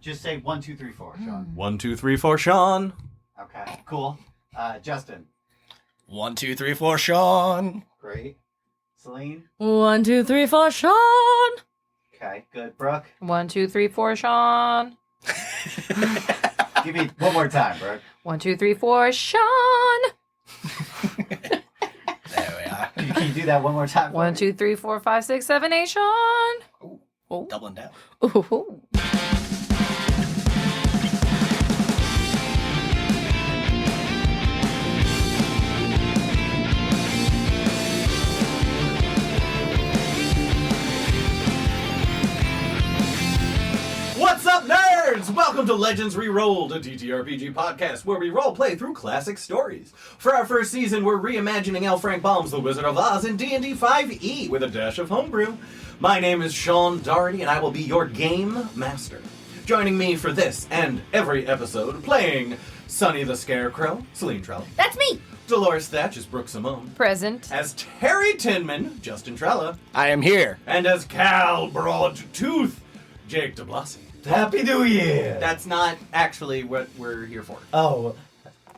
Just say 1, 2, 3, 4, Sean. 1, 2, 3, 4, Sean. Okay, cool. Justyn. 1, 2, 3, 4, Sean. Great. Celine. 1, 2, 3, 4, Sean. Okay, good. Brooke. 1, 2, 3, 4, Sean. Give me one more time, Brooke. 1, 2, 3, 4, Sean. There we are. Can you do that one more time? 1, 2, 3, 4, 5, 6, 7, 8, Sean. Ooh, doubling down. Ooh. What's up, nerds? Welcome to Legends Rerolled, a TTRPG podcast where we roleplay through classic stories. For our first season, we're reimagining L. Frank Baum's The Wizard of Oz in D&D 5e with a dash of homebrew. My name is Sean Dougherty, and I will be your game master. Joining me for this and every episode, playing Sonny the Scarecrow, Celine Trella. That's me. Dolores Thatch is Brooke Simone. Present. As Terry Tinman, Justyn Trella. I am here. And as Cal Broadtooth, Jake DiBlasi. Happy New Year! That's not actually what we're here for. Oh,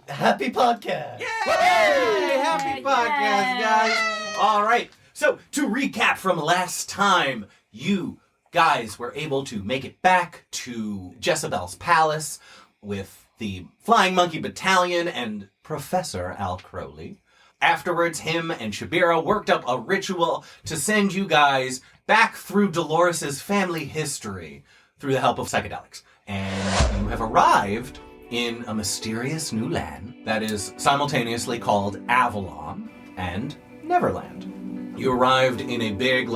happy podcast! Yay! Happy podcast, guys! All right. So, to recap from last time, you guys were able to make it back to Jezebel's palace with the Flying Monkey Battalion and Professor Al Crowley. Afterwards, him and Shabira worked up a ritual to send you guys back through Dolores' family history through the help of psychedelics. And you have arrived in a mysterious new land that is simultaneously called Avalon and Neverland. You arrived in a big,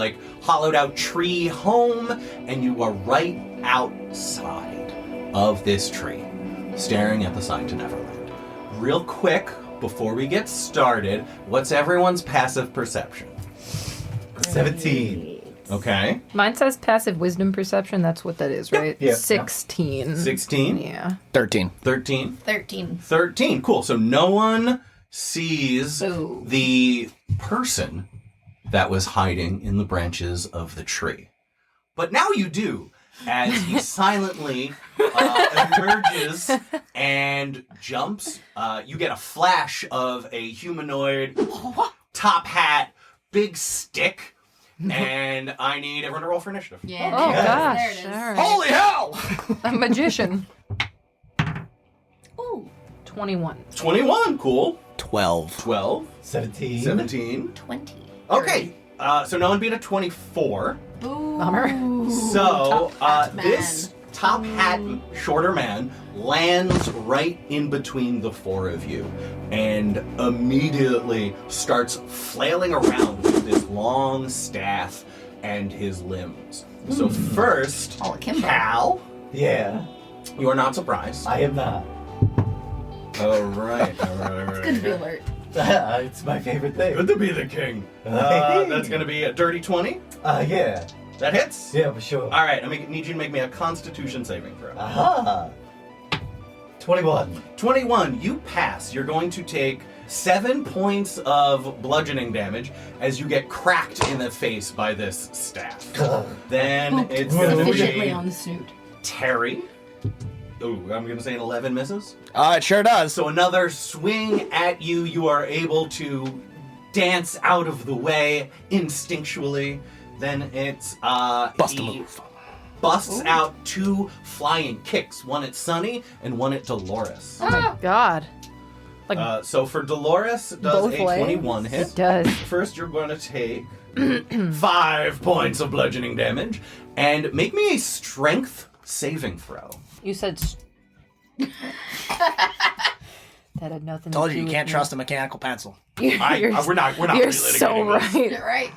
hollowed out tree home, and you are right outside of this tree, staring at the sign to Neverland. Real quick, before we get started, what's everyone's passive perception? 17. Okay. Mine says passive wisdom perception. That's what that is, right? Yeah. 16. 16? Yeah. 13. 13? 13. 13. Cool. So no one sees Ooh. the person that was hiding in the branches of the tree. But now you do, as he silently emerges and jumps. You get a flash of a humanoid, top hat, big stick, and I need everyone to roll for initiative. Yeah. Oh, Yeah. gosh. There it is. All right. Holy hell! A magician. Ooh. 21. 21. Cool. 12. 12. 17. 17. 20. Okay. So no one beat a 24. Boo. Bummer. So, Top hat man. this top hat, shorter man lands right in between the four of you and immediately starts flailing around with this long staff and his limbs. So first, Oh, Kimbo. Cal, Yeah, you are not surprised. I am not. All right. It's good to be alert. It's my favorite thing. Good to be the king. That's going to be a dirty 20. Yeah. That hits? Yeah, for sure. All right, need you to make me a constitution saving throw. Aha! 21. 21, you pass. You're going to take 7 points of bludgeoning damage as you get cracked in the face by this staff. Then it's going to Efficiently be on the snoot. Terry. Ooh, I'm going to say an 11 misses. It sure does. So another swing at you. You are able to dance out of the way instinctually. Then it's Bust a he move. busts out 2 flying kicks. One at Sonny and one at Dolores. Oh my god. So for Dolores, does Both a ways? 21 It hit. does. First, you're going to take 5 points of bludgeoning damage, and make me a strength saving throw. You said... That had nothing Told to you, do you with can't me. trust a mechanical pencil. We're not You're relitigating so this. right. Right.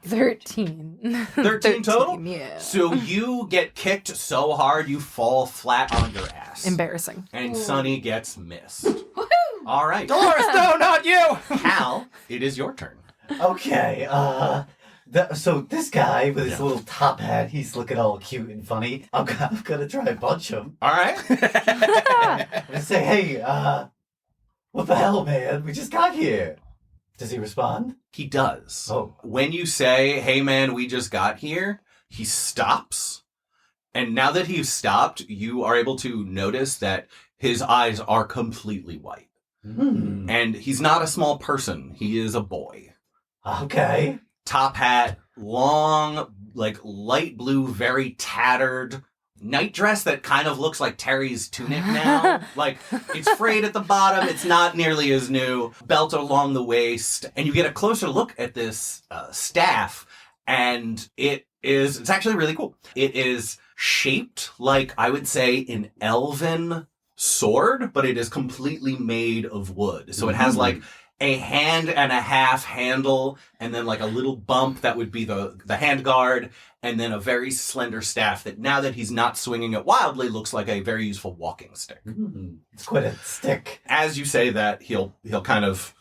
13. 13 total? Yeah. So you get kicked so hard you fall flat on your ass. Embarrassing. And Sonny gets missed. Woohoo! All right. Dolores, no, not you! Cal, it is your turn. Okay, so this guy with his little top hat, he's looking all cute and funny. I'm gonna try and punch him. All right. And say, hey, what the hell, man? We just got here. Does he respond? He does. Oh. When you say, hey man, we just got here, he stops And now that he's stopped, you are able to notice that his eyes are completely white. Hmm. And he's not a small person. He is a boy. Okay. Top hat, long, like light blue, very tattered night dress that kind of looks like Terry's tunic now. Like, it's frayed at the bottom. It's not nearly as new. Belt along the waist. And you get a closer look at this staff, and it's actually really cool. It is shaped like, I would say, an elven sword, but it is completely made of wood. So it has like a hand and a half handle, and then like a little bump that would be the hand guard, and then a very slender staff that, now that he's not swinging it wildly, looks like a very useful walking stick. It's quite a stick. As you say that, he'll kind of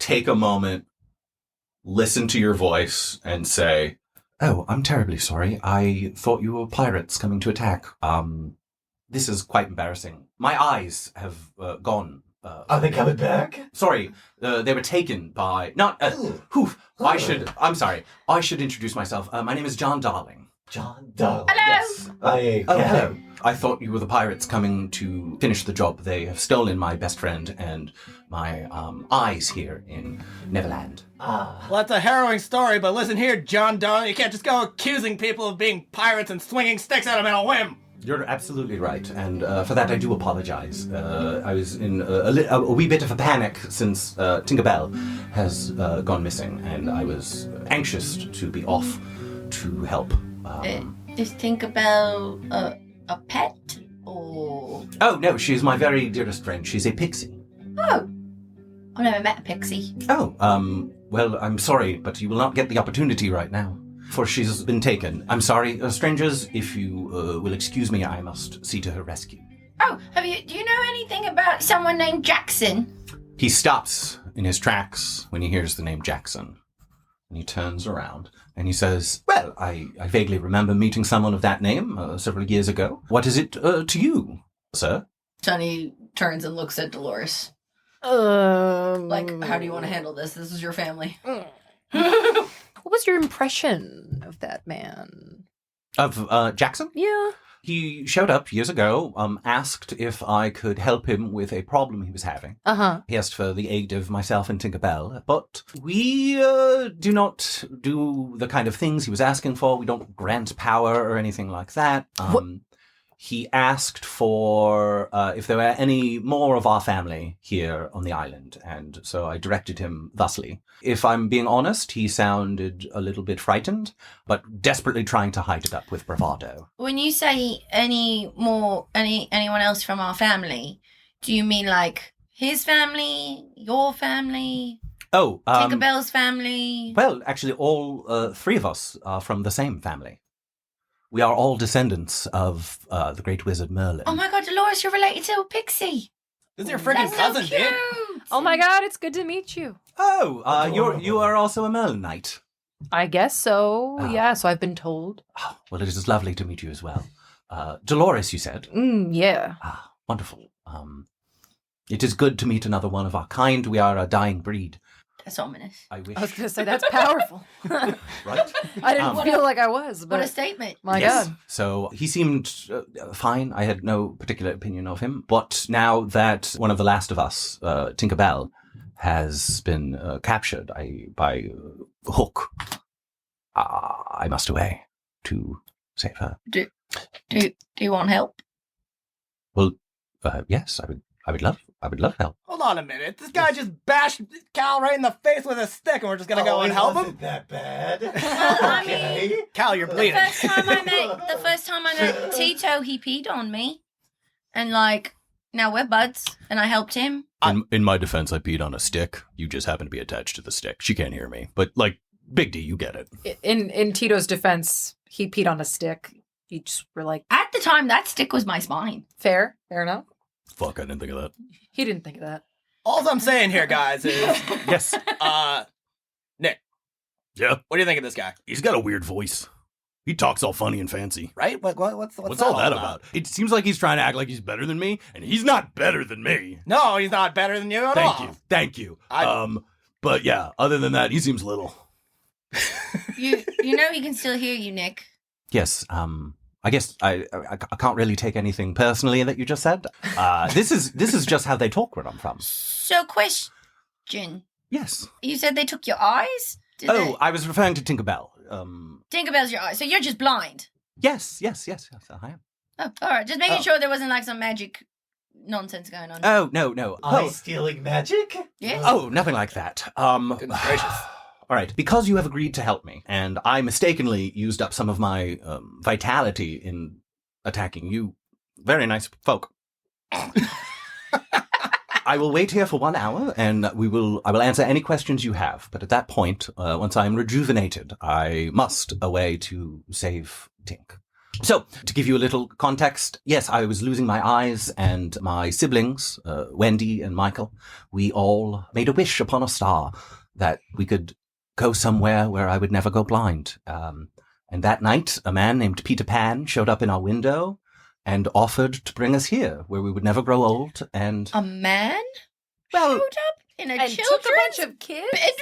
take a moment, listen to your voice, and say, "Oh, I'm terribly sorry. I thought you were pirates coming to attack. This is quite embarrassing. My eyes have gone. Are they coming back? Sorry, they were taken by... Not... I'm sorry. I should introduce myself. My name is John Darling." John Darling. Hello. Yes. Hello. I thought you were the pirates coming to finish the job. They have stolen my best friend and my eyes here in Neverland. Ah. Well, that's a harrowing story, but listen here, John Donne, you can't just go accusing people of being pirates and swinging sticks at them in a whim. You're absolutely right, and for that I do apologize. I was in a wee bit of a panic since Tinkerbell has gone missing, and I was anxious to be off to help. Is Tinkerbell a pet, or...? Oh, no, she's my very dearest friend. She's a pixie. Oh. I've never met a pixie. Oh, well, I'm sorry, but you will not get the opportunity right now, for she's been taken. I'm sorry, strangers, if you will excuse me, I must see to her rescue. Oh, do you know anything about someone named Jackson? He stops in his tracks when he hears the name Jackson. And he turns around and he says, "Well, I vaguely remember meeting someone of that name several years ago. What is it to you, sir?" Sonny turns and looks at Delores. Like, how do you want to handle this? This is your family. What was your impression of that man? Of Jackson? Yeah. He showed up years ago, asked if I could help him with a problem he was having. Uh-huh. He asked for the aid of myself and Tinkerbell, but we do not do the kind of things he was asking for. We don't grant power or anything like that. He asked for if there were any more of our family here on the island, and so I directed him thusly. If I'm being honest, he sounded a little bit frightened, but desperately trying to hide it up with bravado. When you say anyone else from our family, do you mean like his family, your family, Oh, Tinkerbell's family? well, actually, all three of us are from the same family. We are all descendants of the great wizard Merlin. Oh my god, Dolores, you're related to a pixie. This is your freaking That's cousin, so cute. dude. Oh my god, it's good to meet you. Oh, you are also a Merlin knight. I guess so. Ah. Yeah, so I've been told. Oh, well, it is lovely to meet you as well. Dolores, you said. Yeah. Ah, wonderful. It is good to meet another one of our kind. We are a dying breed. That's ominous. I wish. I was going to say, that's powerful. Right? I didn't feel like I was, What a but statement. my Yes. god. So he seemed fine. I had no particular opinion of him. But now that one of the last of us, Tinkerbell, has been captured by Hook, I must away to save her. Do you want help? Well, yes, I would love help. Hold on a minute. This guy just bashed Cal right in the face with a stick, and we're just gonna go and help him? Wasn't that bad? I Okay. Cal, you're The bleeding. first time I met Tito, he peed on me. And like, now we're buds, and I helped him. In my defense, I peed on a stick. You just happen to be attached to the stick. She can't hear me. But, like, Big D, you get it. In Tito's defense, he peed on a stick. You just were like, At the time, that stick was my spine. fair enough. Fuck, I didn't think of that. He didn't think of that. All I'm saying here, guys, is, Yes. Nick, Yeah. what do you think of this guy? He's got a weird voice. He talks all funny and fancy. Right? What's all that about? It seems like he's trying to act like he's better than me, and he's not better than me. No, he's not better than you at all. Thank you. I- But yeah, other than that, he seems little. You know he can still hear you, Nick. Yes, I guess I can't really take anything personally that you just said. This is just how they talk where I'm from. So, question. Yes. You said they took your eyes? I was referring to Tinkerbell. Tinkerbell's your eyes. So you're just blind? Yes, I am. Oh, all right. Just making sure there wasn't like some magic nonsense going on. Oh, no. Eye-stealing magic? Yes. Oh, nothing like that. Goodness gracious. All right, because you have agreed to help me, and I mistakenly used up some of my vitality in attacking you, very nice folk. I will wait here for 1 hour, and I will answer any questions you have. But at that point, once I am rejuvenated, I must away to save Tink. So, to give you a little context, yes, I was losing my eyes, and my siblings, Wendy and Michael, we all made a wish upon a star that we could go somewhere where I would never go blind. And that night, a man named Peter Pan showed up in our window and offered to bring us here, where we would never grow old. And A man well, showed up in a And children's took a bunch of kids? bedroom?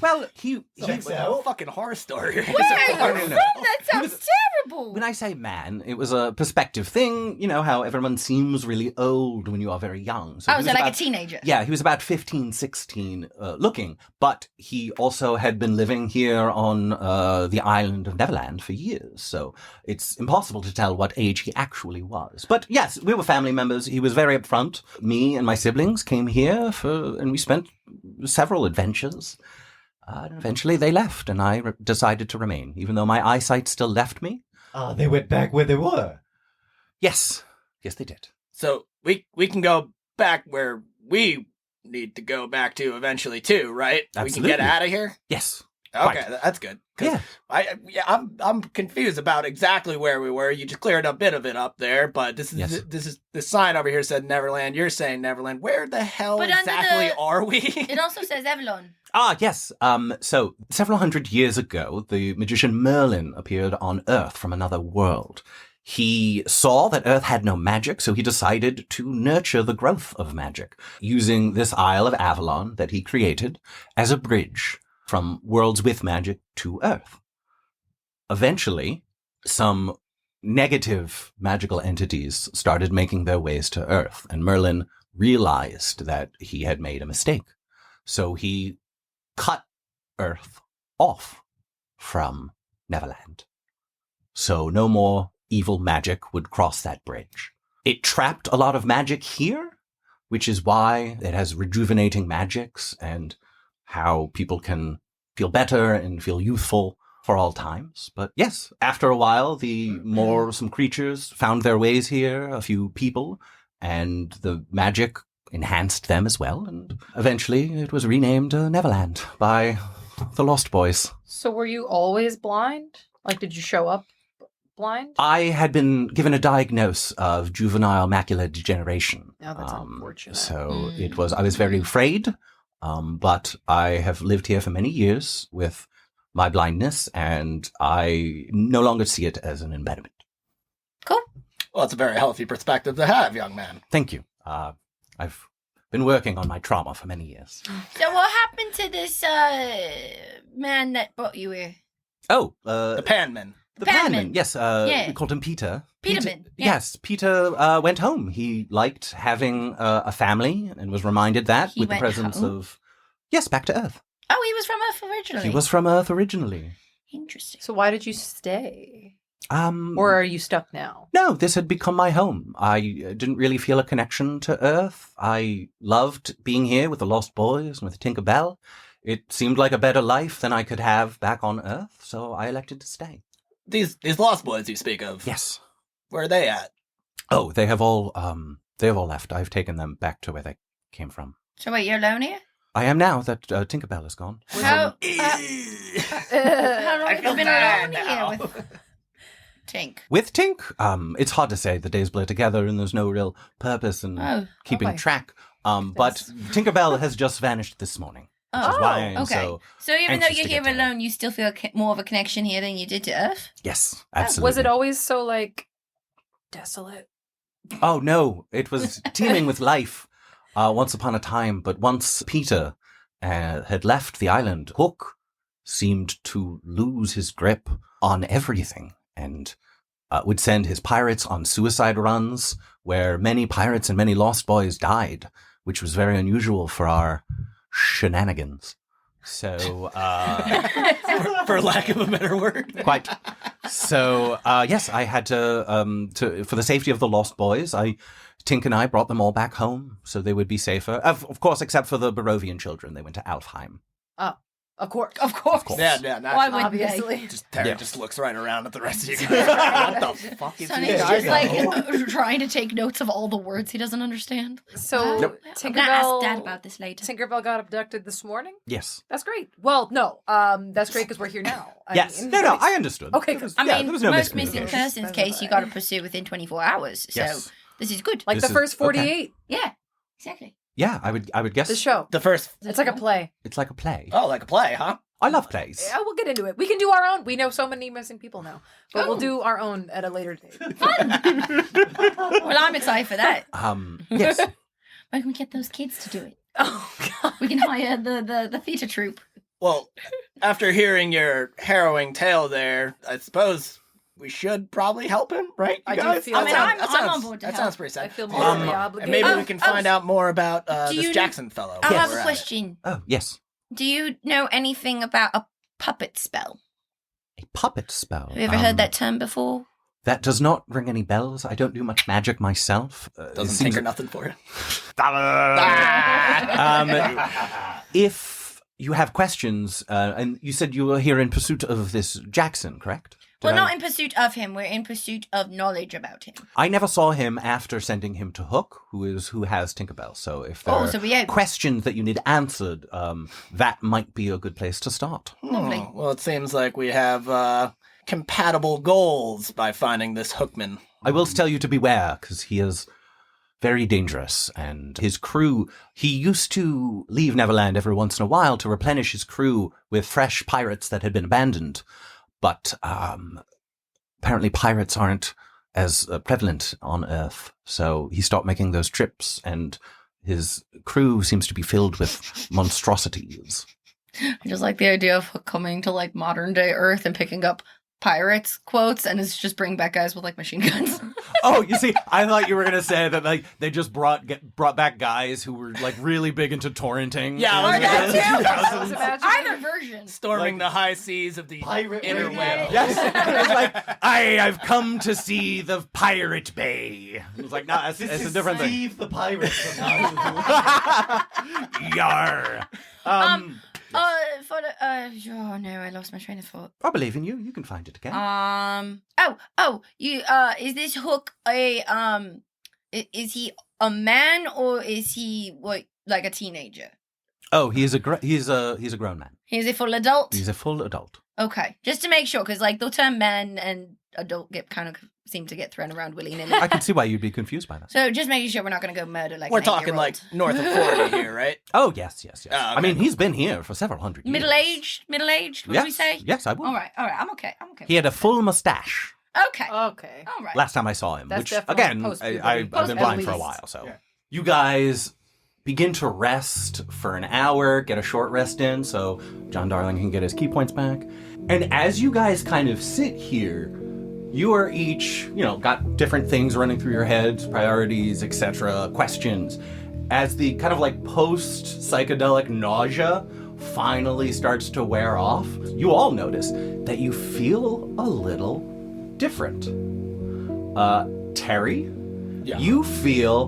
well, he Checks Like out. a fucking horror story. Where are you No, from? no. That He sounds was- terrible. When I say man, it was a perspective thing. You know how everyone seems really old when you are very young. Oh, he so was like about- a teenager. Yeah, he was about 15, 16 looking, but he also had been living here on the island of Neverland for years, so it's impossible to tell what age he actually was. But yes, we were family members. He was very upfront. Me and my siblings came here and we spent several adventures. And eventually they left, and I decided to remain, even though my eyesight still left me. They went back where they were. Yes, they did. So we can go back where we need to go back to eventually too, right? We Absolutely. can get out of here. Yes. Okay, Right. that's good. 'Cause I'm confused about exactly where we were. You just cleared a bit of it up there, but this is the sign over here said Neverland. You're saying Neverland. Where the hell But under exactly the- are we? It also says Avalon. Yes. So several hundred years ago, the magician Merlin appeared on Earth from another world. He saw that Earth had no magic, so he decided to nurture the growth of magic using this Isle of Avalon that he created as a bridge from worlds with magic to Earth. Eventually, some negative magical entities started making their ways to Earth, and Merlin realized that he had made a mistake. So he cut Earth off from Neverland. So no more evil magic would cross that bridge. It trapped a lot of magic here, which is why it has rejuvenating magics and how people can feel better and feel youthful for all times. But yes, after a while, some creatures found their ways here, a few people, and the magic enhanced them as well. And eventually it was renamed Neverland by the Lost Boys. So were you always blind? Like, did you show up blind? I had been given a diagnosis of juvenile macular degeneration. Oh, that's unfortunate. So I was very afraid, but I have lived here for many years with my blindness, and I no longer see it as an impediment. Cool. Well, it's a very healthy perspective to have, young man. Thank you. I've been working on my trauma for many years. So what happened to this man that brought you here? Oh, The Panman. the Panman. Panman. Yes, Yeah. we called him Peter. Peterman, yeah. Yes, Peter went home. He liked having a family and was reminded that He with the went presence home? of... Yes, back to Earth. Oh, he was from Earth originally. He was from Earth originally. Interesting. So why did you stay? Or Or are you stuck now? no, this had become my home. I didn't really feel a connection to Earth. I loved being here with the Lost Boys and with Tinkerbell. It seemed like a better life than I could have back on Earth, so I elected to stay. These Lost Boys you speak of. Yes. Where are they at? Oh, they have all left. I've taken them back to where they came from. So wait, you're alone here? I am now that Tinkerbell is gone. How long I have feel you been bad alone now. here with Tink? With Tink, it's hard to say. The days blur together and there's no real purpose in Oh, keeping okay. track. But Tinkerbell has just vanished this morning. Which is why I am okay. So even though anxious you're to here get to alone, you still feel more of a connection here than you did to Earth? Yes, absolutely. Was it always so, like, desolate? Oh, no. It was teeming with life once upon a time. But once Peter had left the island, Hook seemed to lose his grip on everything. And would send his pirates on suicide runs where many pirates and many lost boys died, which was very unusual for our shenanigans. So, for lack of a better word. quite. So, yes, I had to for the safety of the lost boys, Tink and I brought them all back home so they would be safer. Of course, except for the Barovian children. They went to Alfheim. Of course. Yeah, Why would Obviously. Terry just looks right around at the rest of you guys. What the fuck is Sonny's this? just like trying to take notes of all the words he doesn't understand. So I'm gonna ask Tinkerbell, Dad about this later. Tinkerbell got abducted this morning? Yes. That's great. Well, no. That's great because we're here now. Yes. mean, No, I understood. Okay, good. I Yeah, mean, there was no most missing miscommunication. persons case you got to pursue within 24 hours. So Yes. this is good. Like This the is- first 48. Yeah, exactly. Yeah, I would guess. The show. The first. It's like a play. It's like a play. Oh, like a play, huh? I love plays. Yeah, we'll get into it. We can do our own. We know so many missing people now. But we'll Oh. do our own at a later date. Well, I'm excited for that. Yes. When can we get those kids to do it? Oh, God. We can hire the theatre troupe. Well, after hearing your harrowing tale there, I suppose we should probably help him, right? I You do guys? feel I mean, I'm on board to That help. sounds pretty I sad. feel morally And obligated. maybe we can find out more about do this you- Jackson fellow. I while have we're a at it. question. Oh, yes. Do you know anything about a puppet spell? A puppet spell. Have you ever heard that term before? That does not ring any bells. I don't do much magic myself. Doesn't tinker nothing for you. If you have questions, and you said you were here in pursuit of this Jackson, correct? We're Did I- not in pursuit of him. We're in pursuit of knowledge about him. I never saw him after sending him to Hook, who has Tinkerbell. So if there are So we have... questions that you need answered, that might be a good place to start. Lovely. Well, it seems like we have compatible goals by finding this Hookman. I will tell you to beware, because he is very dangerous, and his crew, he used to leave Neverland every once in a while to replenish his crew with fresh pirates that had been abandoned. But apparently pirates aren't as prevalent on Earth, so he stopped making those trips, and his crew seems to be filled with monstrosities. I just like the idea of coming to like modern day Earth and picking up pirates quotes, and it's just bringing back guys with like machine guns. Oh, you see, I thought you were gonna say that like they just brought back guys who were like really big into torrenting. Yeah, in I was the gonna say. 2000s. Either version. Storming the high seas of the Pirate interweb. Yes, it's like I've come to see the Pirate Bay. It's like no, it's a different thing. Steve the pirate. Yar. For the oh no, I lost my train of thought. I believe in you. You can find it again. You is this Hook a is he a man or is he what like a teenager? Oh, he's a grown man. He's a full adult. He's a full adult. Okay, just to make sure, because like the term man and adult get kind of seem to get thrown around willy nilly. I can see why you'd be confused by that. So just making sure we're not going to go murder like We're an talking 8-year-old. like north of 40 here, right? Oh yes. Oh, okay. I mean, he's been here for several hundred years. middle aged. Would Yes. we say? Yes, I would. All right. I'm okay. He had a full mustache Okay. Okay. All right. last time I saw him, That's which definitely again, post-puberty. I've been blind for a Post-at while. So Yeah. you guys begin to rest for an hour, get a short rest in, so John Darling can get his key points back. And as you guys kind of sit here, you are each, got different things running through your heads, priorities, etc., questions. As the kind of like post-psychedelic nausea finally starts to wear off, you all notice that you feel a little different. Terry, Yeah. you feel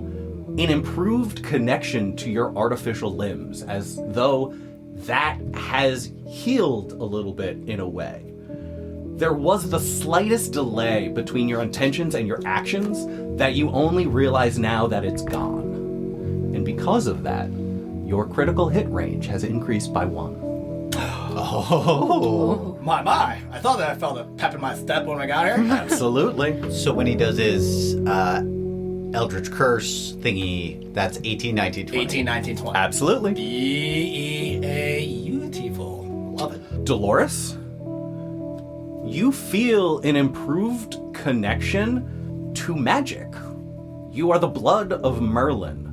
an improved connection to your artificial limbs, as though that has healed a little bit in a way. There was the slightest delay between your intentions and your actions that you only realize now that it's gone. And because of that, your critical hit range has increased by 1. Oh. My. I thought that I felt a pep in my step when I got here. Absolutely. So when he does his Eldritch Curse thingy, that's 18, 19, 20. 18, 19, 20. Absolutely. Beautiful. Love it. Dolores, you feel an improved connection to magic. You are the blood of Merlin.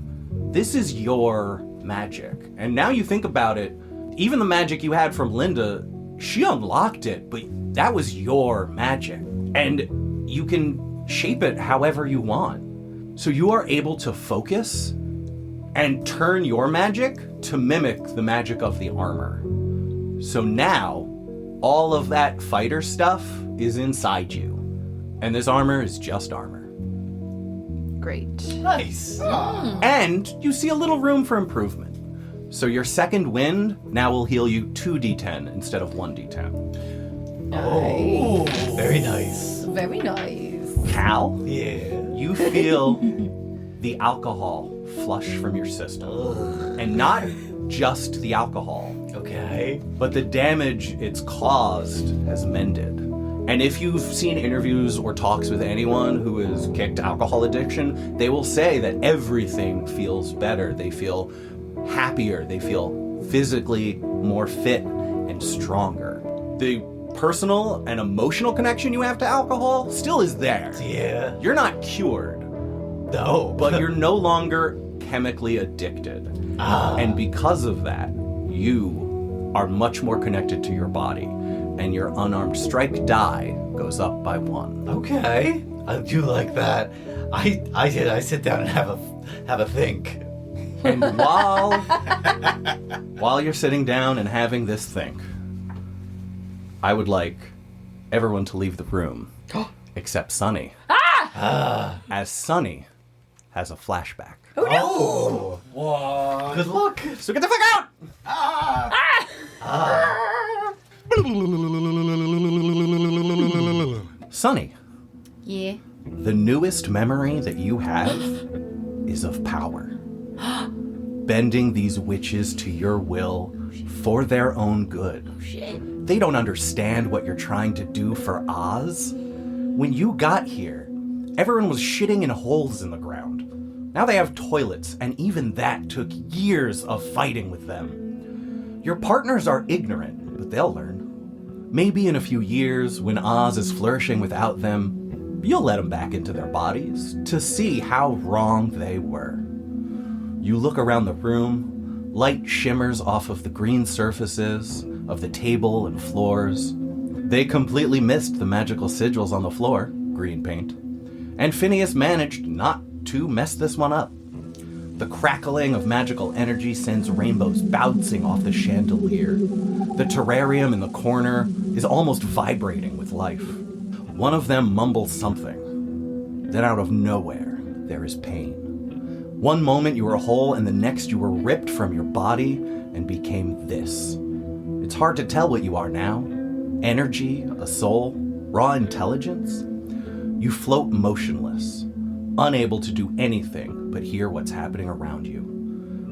This is your magic. And now you think about it, even the magic you had from Linda, she unlocked it, but that was your magic. And you can shape it however you want. So you are able to focus and turn your magic to mimic the magic of the armor. So now, all of that fighter stuff is inside you. And this armor is just armor. Great. Nice. And you see a little room for improvement. So your second wind now will heal you 2d10 instead of 1d10. Oh, very nice. Very nice. Cal, Yeah. you feel the alcohol flush from your system. And not just the alcohol, Okay. but the damage it's caused has mended. And if you've seen interviews or talks with anyone who has kicked alcohol addiction, they will say that everything feels better. They feel happier. They feel physically more fit and stronger. The personal and emotional connection you have to alcohol still is there. Yeah. You're not cured, No. but you're no longer chemically addicted. And because of that, you are much more connected to your body, and your unarmed strike die goes up by 1. Okay. I do like that. I sit down and have a think. And while you're sitting down and having this think, I would like everyone to leave the room except Sonny. As Sonny has a flashback. Oh. What? Good luck. So get the fuck out! Sonny, Yeah. the newest memory that you have is of power. Bending these witches to your will for their own good. They don't understand what you're trying to do for Oz. When you got here, everyone was shitting in holes in the ground. Now they have toilets, and even that took years of fighting with them. Your partners are ignorant, but they'll learn. Maybe in a few years, when Oz is flourishing without them, you'll let them back into their bodies to see how wrong they were. You look around the room, light shimmers off of the green surfaces of the table and floors. They completely missed the magical sigils on the floor, green paint, and Phineas managed not to mess this one up. The crackling of magical energy sends rainbows bouncing off the chandelier. The terrarium in the corner is almost vibrating with life. One of them mumbles something. Then out of nowhere, there is pain. One moment you were whole, and the next you were ripped from your body and became this. It's hard to tell what you are now. Energy, a soul, raw intelligence. You float motionless, unable to do anything but hear what's happening around you.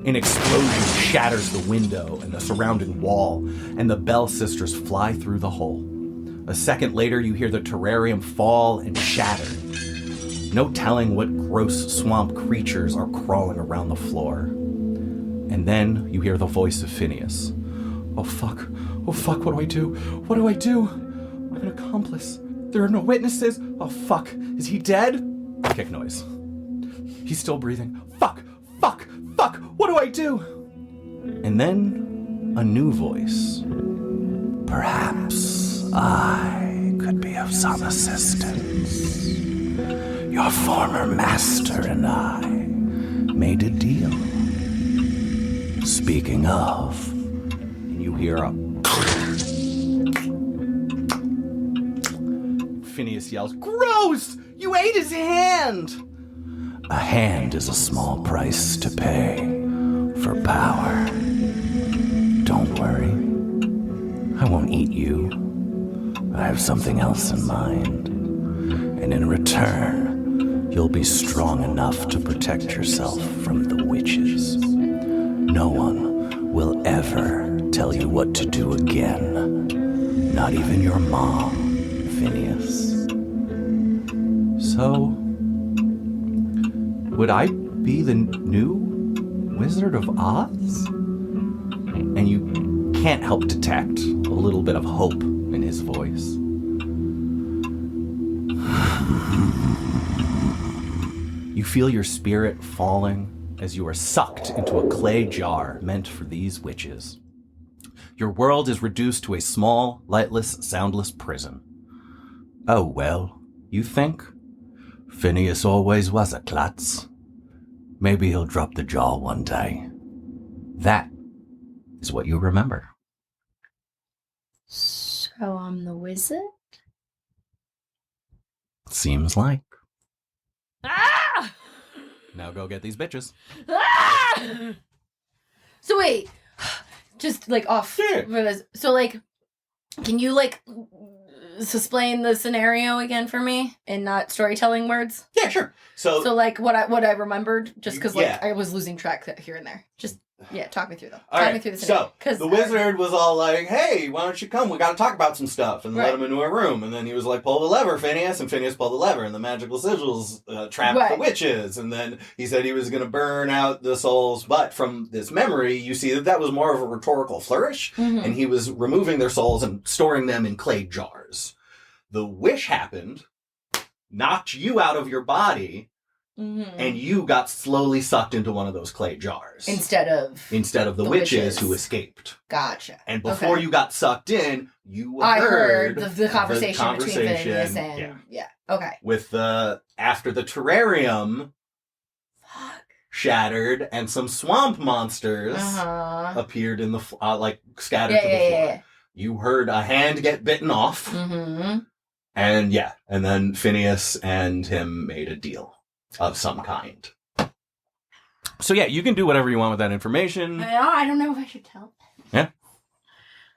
An explosion shatters the window and the surrounding wall, and the Bell sisters fly through the hole. A second later, you hear the terrarium fall and shatter. No telling what gross swamp creatures are crawling around the floor. And then you hear the voice of Phineas. Oh fuck, what do I do? What do I do? I'm an accomplice. There are no witnesses. Oh fuck, is he dead? Kick noise. He's still breathing. Fuck, what do I do? And then a new voice. Perhaps I could be of some assistance. Your former master and I made a deal. Speaking of, you hear a... Phineas yells, "Gross! You ate his hand!" A hand is a small price to pay for power. Don't worry. I won't eat you. I have something else in mind. And in return, you'll be strong enough to protect yourself from the witches. No one will ever tell you what to do again. Not even your mom, Phineas. So, would I be the new Wizard of Oz? And you can't help detect a little bit of hope in his voice. You feel your spirit falling as you are sucked into a clay jar meant for these witches. Your world is reduced to a small, lightless, soundless prison. Oh well, You think? Phineas always was a klutz. Maybe he'll drop the jaw one day. That is what you remember. So I'm the wizard? Seems like. Ah! Now go get these bitches. Ah! So wait, just like off Yeah. for this. So like, can you like explain the scenario again for me in not storytelling words? Yeah, sure. So like what I remembered, just because like Yeah. I was losing track here and there. Just talk me through them. All Talk right, me through the scenario. so the wizard was all like, hey, why don't you come? We got to talk about some stuff. And let him into a room. And then he was like, pull the lever, Phineas. And Phineas pulled the lever. And the magical sigils trapped the witches. And then he said he was going to burn out the souls. But from this memory, you see that was more of a rhetorical flourish. Mm-hmm. And he was removing their souls and storing them in clay jars. The wish happened, knocked you out of your body, and you got slowly sucked into one of those clay jars. Instead of the witches who escaped. Gotcha. And before you got sucked in, you I heard the conversation between Phineas and okay. With after the terrarium shattered and some swamp monsters appeared in the scattered to the floor. Yeah. You heard a hand get bitten off. Mm-hmm. And then Phineas and him made a deal of some kind. So you can do whatever you want with that information. I don't know if I should tell them. Yeah.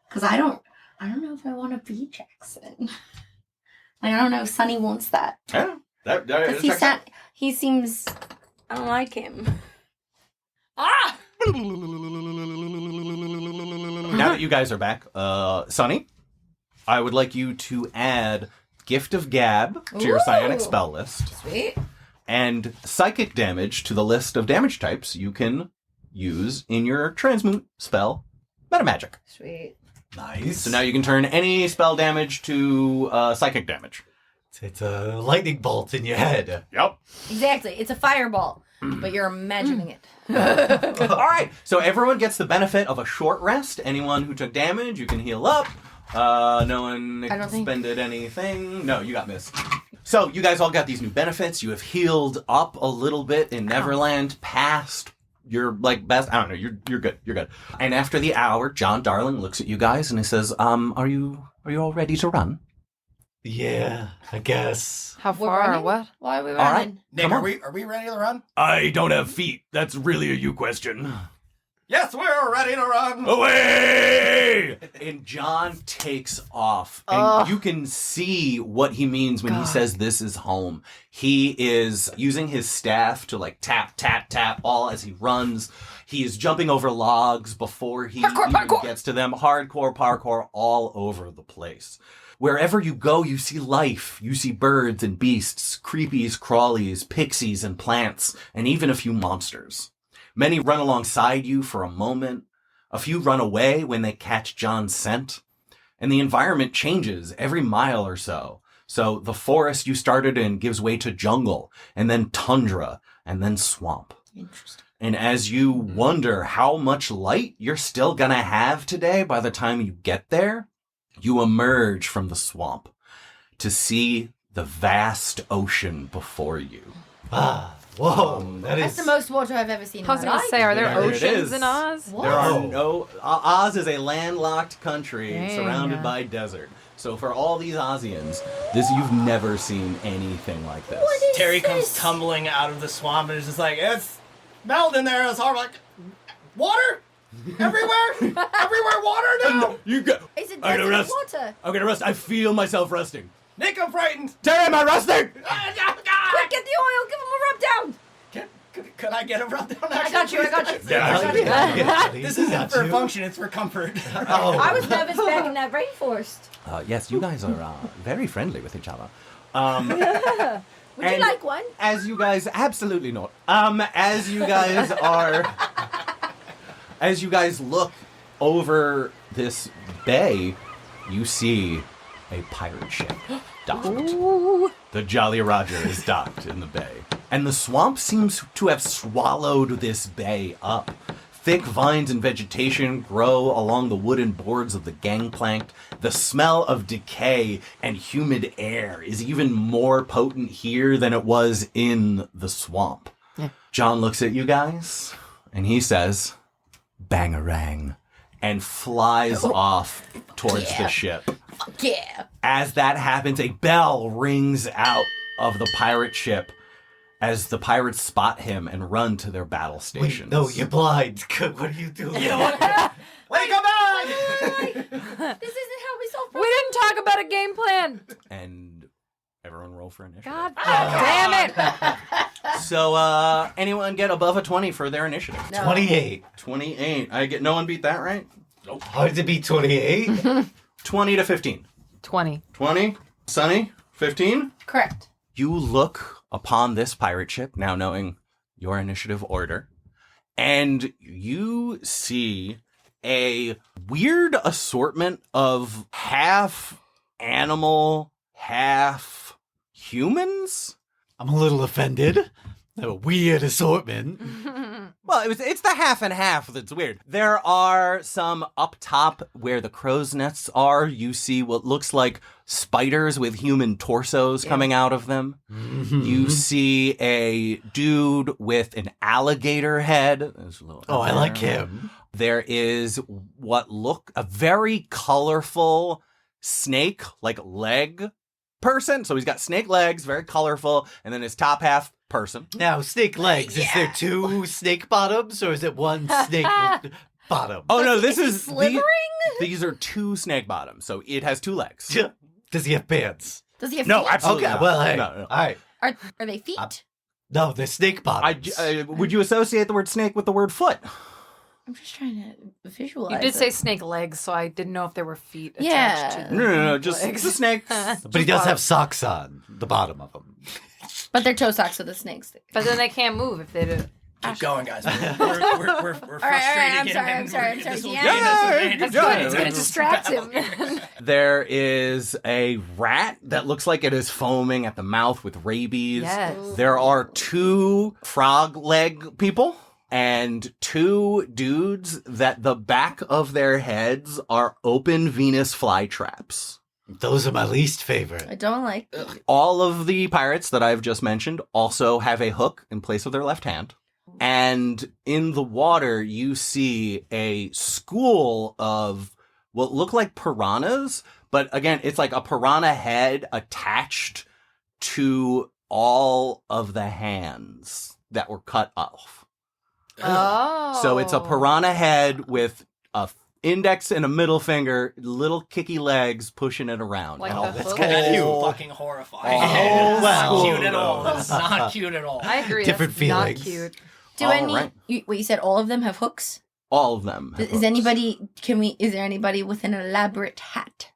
Because I don't know if I want to be Jackson. Like, I don't know if Sonny wants that. Yeah. Because he seems... I don't like him. Ah! Now that you guys are back, Sonny, I would like you to add Gift of Gab to your psionic spell list. Sweet. And psychic damage to the list of damage types you can use in your transmute spell, Metamagic. Sweet. Nice. So now you can turn any spell damage to psychic damage. It's a lightning bolt in your head. Yep. Exactly. It's a fireball, but you're imagining it. All right. So everyone gets the benefit of a short rest. Anyone who took damage, you can heal up. No one expended anything. No, you got missed. So you guys all got these new benefits. You have healed up a little bit in Neverland past your best. I don't know. You're good. You're good. And after the hour, John Darling looks at you guys and he says, "Are you all ready to run?" Yeah, I guess. How far? What? Why are we running? All right. Nick, are we ready to run? I don't have feet. That's really a you question. Yes, we're ready to run. Away! And John takes off. And you can see what he means when he says this is home. He is using his staff to tap, tap, tap all as he runs. He is jumping over logs before he even gets to them. Hardcore parkour all over the place. Wherever you go, you see life. You see birds and beasts, creepies, crawlies, pixies and plants, and even a few monsters. Many run alongside you for a moment. A few run away when they catch John's scent. And the environment changes every mile or so. So the forest you started in gives way to jungle, and then tundra, and then swamp. Interesting. And as you wonder how much light you're still gonna have today by the time you get there, you emerge from the swamp to see the vast ocean before you. Whoa, That's the most water I've ever seen in I was my going to life. say, are there There it is. oceans in Oz? What? There are no... Oz is a landlocked country Dang. surrounded by desert. So for all these Ozians, you've never seen anything like this. What is Terry this? comes tumbling out of the swamp and is just like, it's smelled in there. It's hard. Like, water? Everywhere? Everywhere water now? You go. It's a I'm gonna desert rest. water. I'm gonna rest. I feel myself resting. Nick, I'm frightened. Terry, am I resting? Quick, get the oil. Give him a rub down. Could I get a rub down? I got you. Yeah, This isn't for function, it's for comfort. I was nervous back in that rainforest. Yes, you guys are very friendly with each other. Would you like one? As you guys, absolutely not. As you guys look over this bay, you see a pirate ship docked. Ooh. The Jolly Roger is docked in the bay. And the swamp seems to have swallowed this bay up, Thick vines and vegetation grow along the wooden boards of the gangplank. The smell of decay and humid air is even more potent here than it was in the swamp. Yeah. John looks at you guys, and he says, "Bangarang," and flies off towards the ship. Fuck yeah. As that happens, a bell rings out of the pirate ship as the pirates spot him and run to their battle stations. Wait, no, you're blind. What are you doing? Wait, come on! This isn't how we solve We didn't talk about a game plan. And everyone roll for initiative. God damn it. So, anyone get above a 20 for their initiative? No. 28. 28. No one beat that, right? Nope. Hard to beat 28? 20 to 15. 20. 20. Sonny, 15. Correct. You look upon this pirate ship, now knowing your initiative order, and you see a weird assortment of half animal, half humans. I'm a little offended. A weird assortment. Well, it's the half and half that's weird. There are some up top where the crow's nests are. You see what looks like spiders with human torsos coming out of them. Mm-hmm. You see a dude with an alligator head. Oh, I like him. There is what look a very colorful snake like leg person. So he's got snake legs, very colorful, and then his top half person. Now, snake legs. Is there two snake bottoms or is it one snake bottom? Oh no, this he is slithering? these are two snake bottoms. So it has two legs. Does he have pants? Does he have No, feet? absolutely Okay, not. well, hey. No. All right. Are they feet? No, they're snake bottoms. Would you associate the word snake with the word foot? I'm just trying to visualize. You did it. say snake legs, so I didn't know if there were feet attached Yeah. to No, just legs. the snakes. But he does have socks on the bottom of them. But they're toe socks with the snakes. But then they can't move if they do. Keep going, guys. We're frustrated. I'm sorry. This will Yeah. gain us Yeah, advantage. it's good. It's going to distract him. There is a rat that looks like it is foaming at the mouth with rabies. Yes. There are two frog leg people and two dudes that the back of their heads are open Venus flytraps. Those are my least favorite. I don't like. All of the pirates that I've just mentioned also have a hook in place of their left hand. And in the water, you see a school of what look like piranhas. But again, it's like a piranha head attached to all of the hands that were cut off. Oh. So it's a piranha head with a index and a middle finger, little kicky legs pushing it around. Like And the all- hook? kinda That is cute. fucking horrifying. Oh, That's wow. not cute at all. That's not cute at all. I agree. Different that's not feelings. cute. Do All any? right. You said all of them have hooks. All of them. have Is hooks. anybody? Is there anybody with an elaborate hat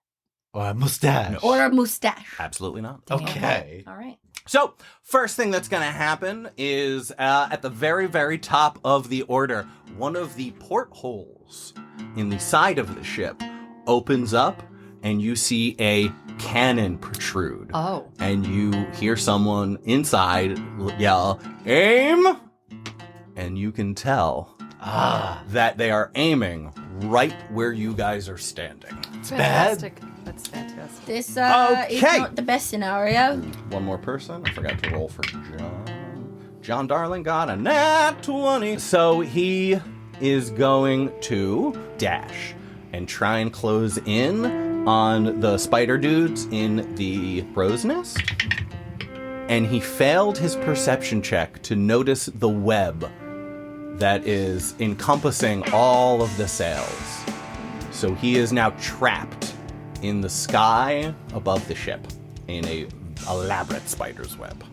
Or a mustache. or a mustache? Absolutely not. Okay. All right. So, first thing that's going to happen is at the very, very top of the order, one of the portholes in the side of the ship opens up, and you see a cannon protrude. Oh. And you hear someone inside yell, "Aim!" And you can tell that they are aiming right where you guys are standing. It's bad. Fantastic. That's fantastic. This is Okay. not the best scenario. One more person. I forgot to roll for John. John Darling got a nat 20. So he is going to dash and try and close in on the spider dudes in the crow's nest. And he failed his perception check to notice the web that is encompassing all of the sails. So he is now trapped in the sky above the ship in a elaborate spider's web.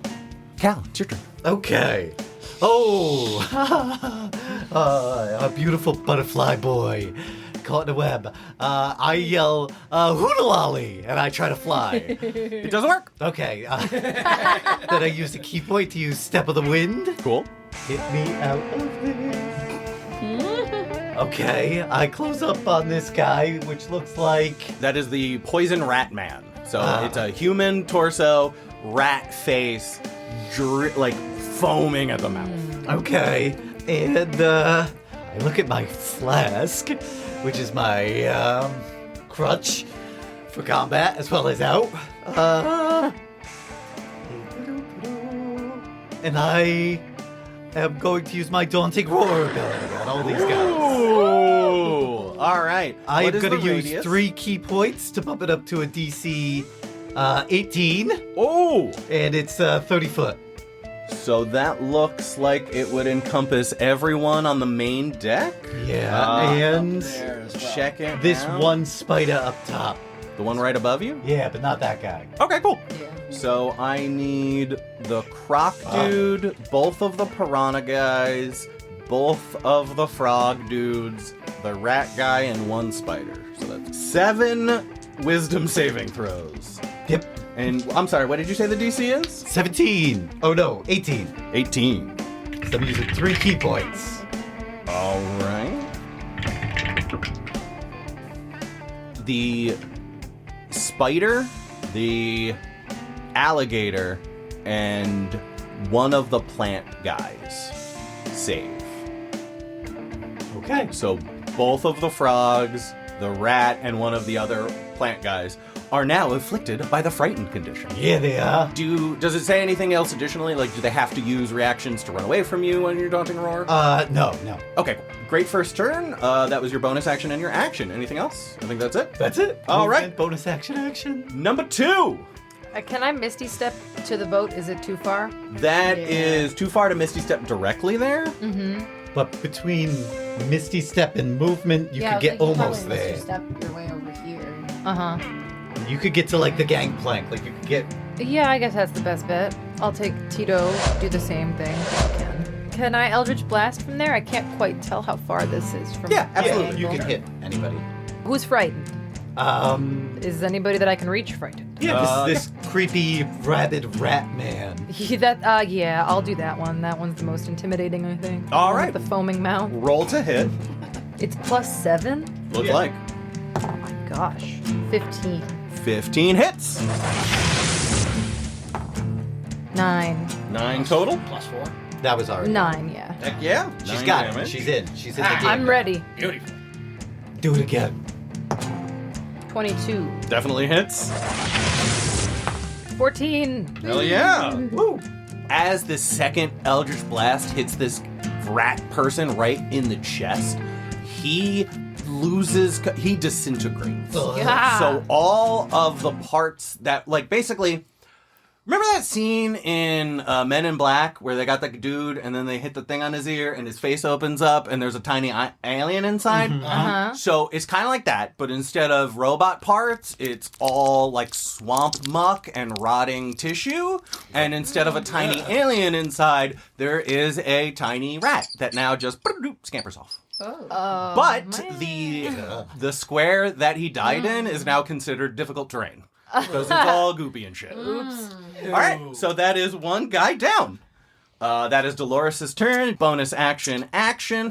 Cal, it's your turn. Okay. Oh, a beautiful butterfly boy caught in a web. I yell, hootalolly, and I try to fly. It doesn't work. Okay. Then I use the key point to use Step of the Wind. Cool. Get me out of this. Okay, I close up on this guy, which looks like... That is the poison rat man. So Ah. it's a human torso, rat face, like foaming at the mouth. Okay, and I look at my flask, which is my crutch for combat as well as out. And I am going to use my daunting roar ability on all these guys. Ooh. All right. I What am is going the to use radius? 3 key points to bump it up to a DC 18, Oh. and it's 30 foot. So that looks like it would encompass everyone on the main deck. Yeah, and There as well. Check it this out. one spider up top. The one right above you? Yeah, but not that guy. Okay, cool. Yeah. So I need the croc dude, both of the piranha guys, both of the frog dudes, the rat guy, and 1 spider. So that's 7 wisdom saving throws. Yep. And I'm sorry, what did you say the DC is? 17. Oh no, 18. 18. So I'm using 3 key points. All right. The spider, the alligator, and one of the plant guys save. Okay. So both of the frogs, the rat, and one of the other plant guys are now afflicted by the frightened condition. Yeah, they are. Does it say anything else additionally? Like, do they have to use reactions to run away from you when you're daunting roar? No. Okay, cool. Great first turn. That was your bonus action and your action. Anything else? I think that's it. That's it. All right. Bonus action. Number 2. Can I Misty Step to the boat? Is it too far? That is too far to Misty Step directly there. Mm-hmm. But between Misty Step and movement, you could get almost there. Step your way over here. Uh-huh. You could get to like the gangplank. Like you could get. Yeah, I guess that's the best bet. I'll take Tito, do the same thing if I can. Can I Eldritch Blast from there? I can't quite tell how far this is from Yeah, the absolutely. Yeah, you angle. can hit anybody. Who's frightened? Is anybody that I can reach frightened? Yeah, this creepy rabid rat man. Yeah, I'll do that one. That one's the most intimidating, I think. All The one right. with the foaming mouth. Roll to hit. It's +7? Look Yeah. like Oh my gosh. 15. 15 hits. 9. 9 total. +4. That was already. 9, yeah. Heck yeah. She's 9 got it. damage. She's in. She's in the game. I'm ready. Beautiful. Do it again. 22. Definitely hits. 14. Hell yeah. Woo. As the second Eldritch Blast hits this rat person right in the chest, he disintegrates. Yeah. So all of the parts that, like, basically, remember that scene in Men in Black where they got the dude and then they hit the thing on his ear and his face opens up and there's a tiny alien inside? Uh-huh. So it's kind of like that, but instead of robot parts, it's all like swamp muck and rotting tissue. And instead of a tiny alien inside, there is a tiny rat that now just scampers off. Oh, But man. the square that he died in is now considered difficult terrain because it's all goopy and shit. Oops. All right, so that is one guy down. That is Dolores' turn. Bonus action.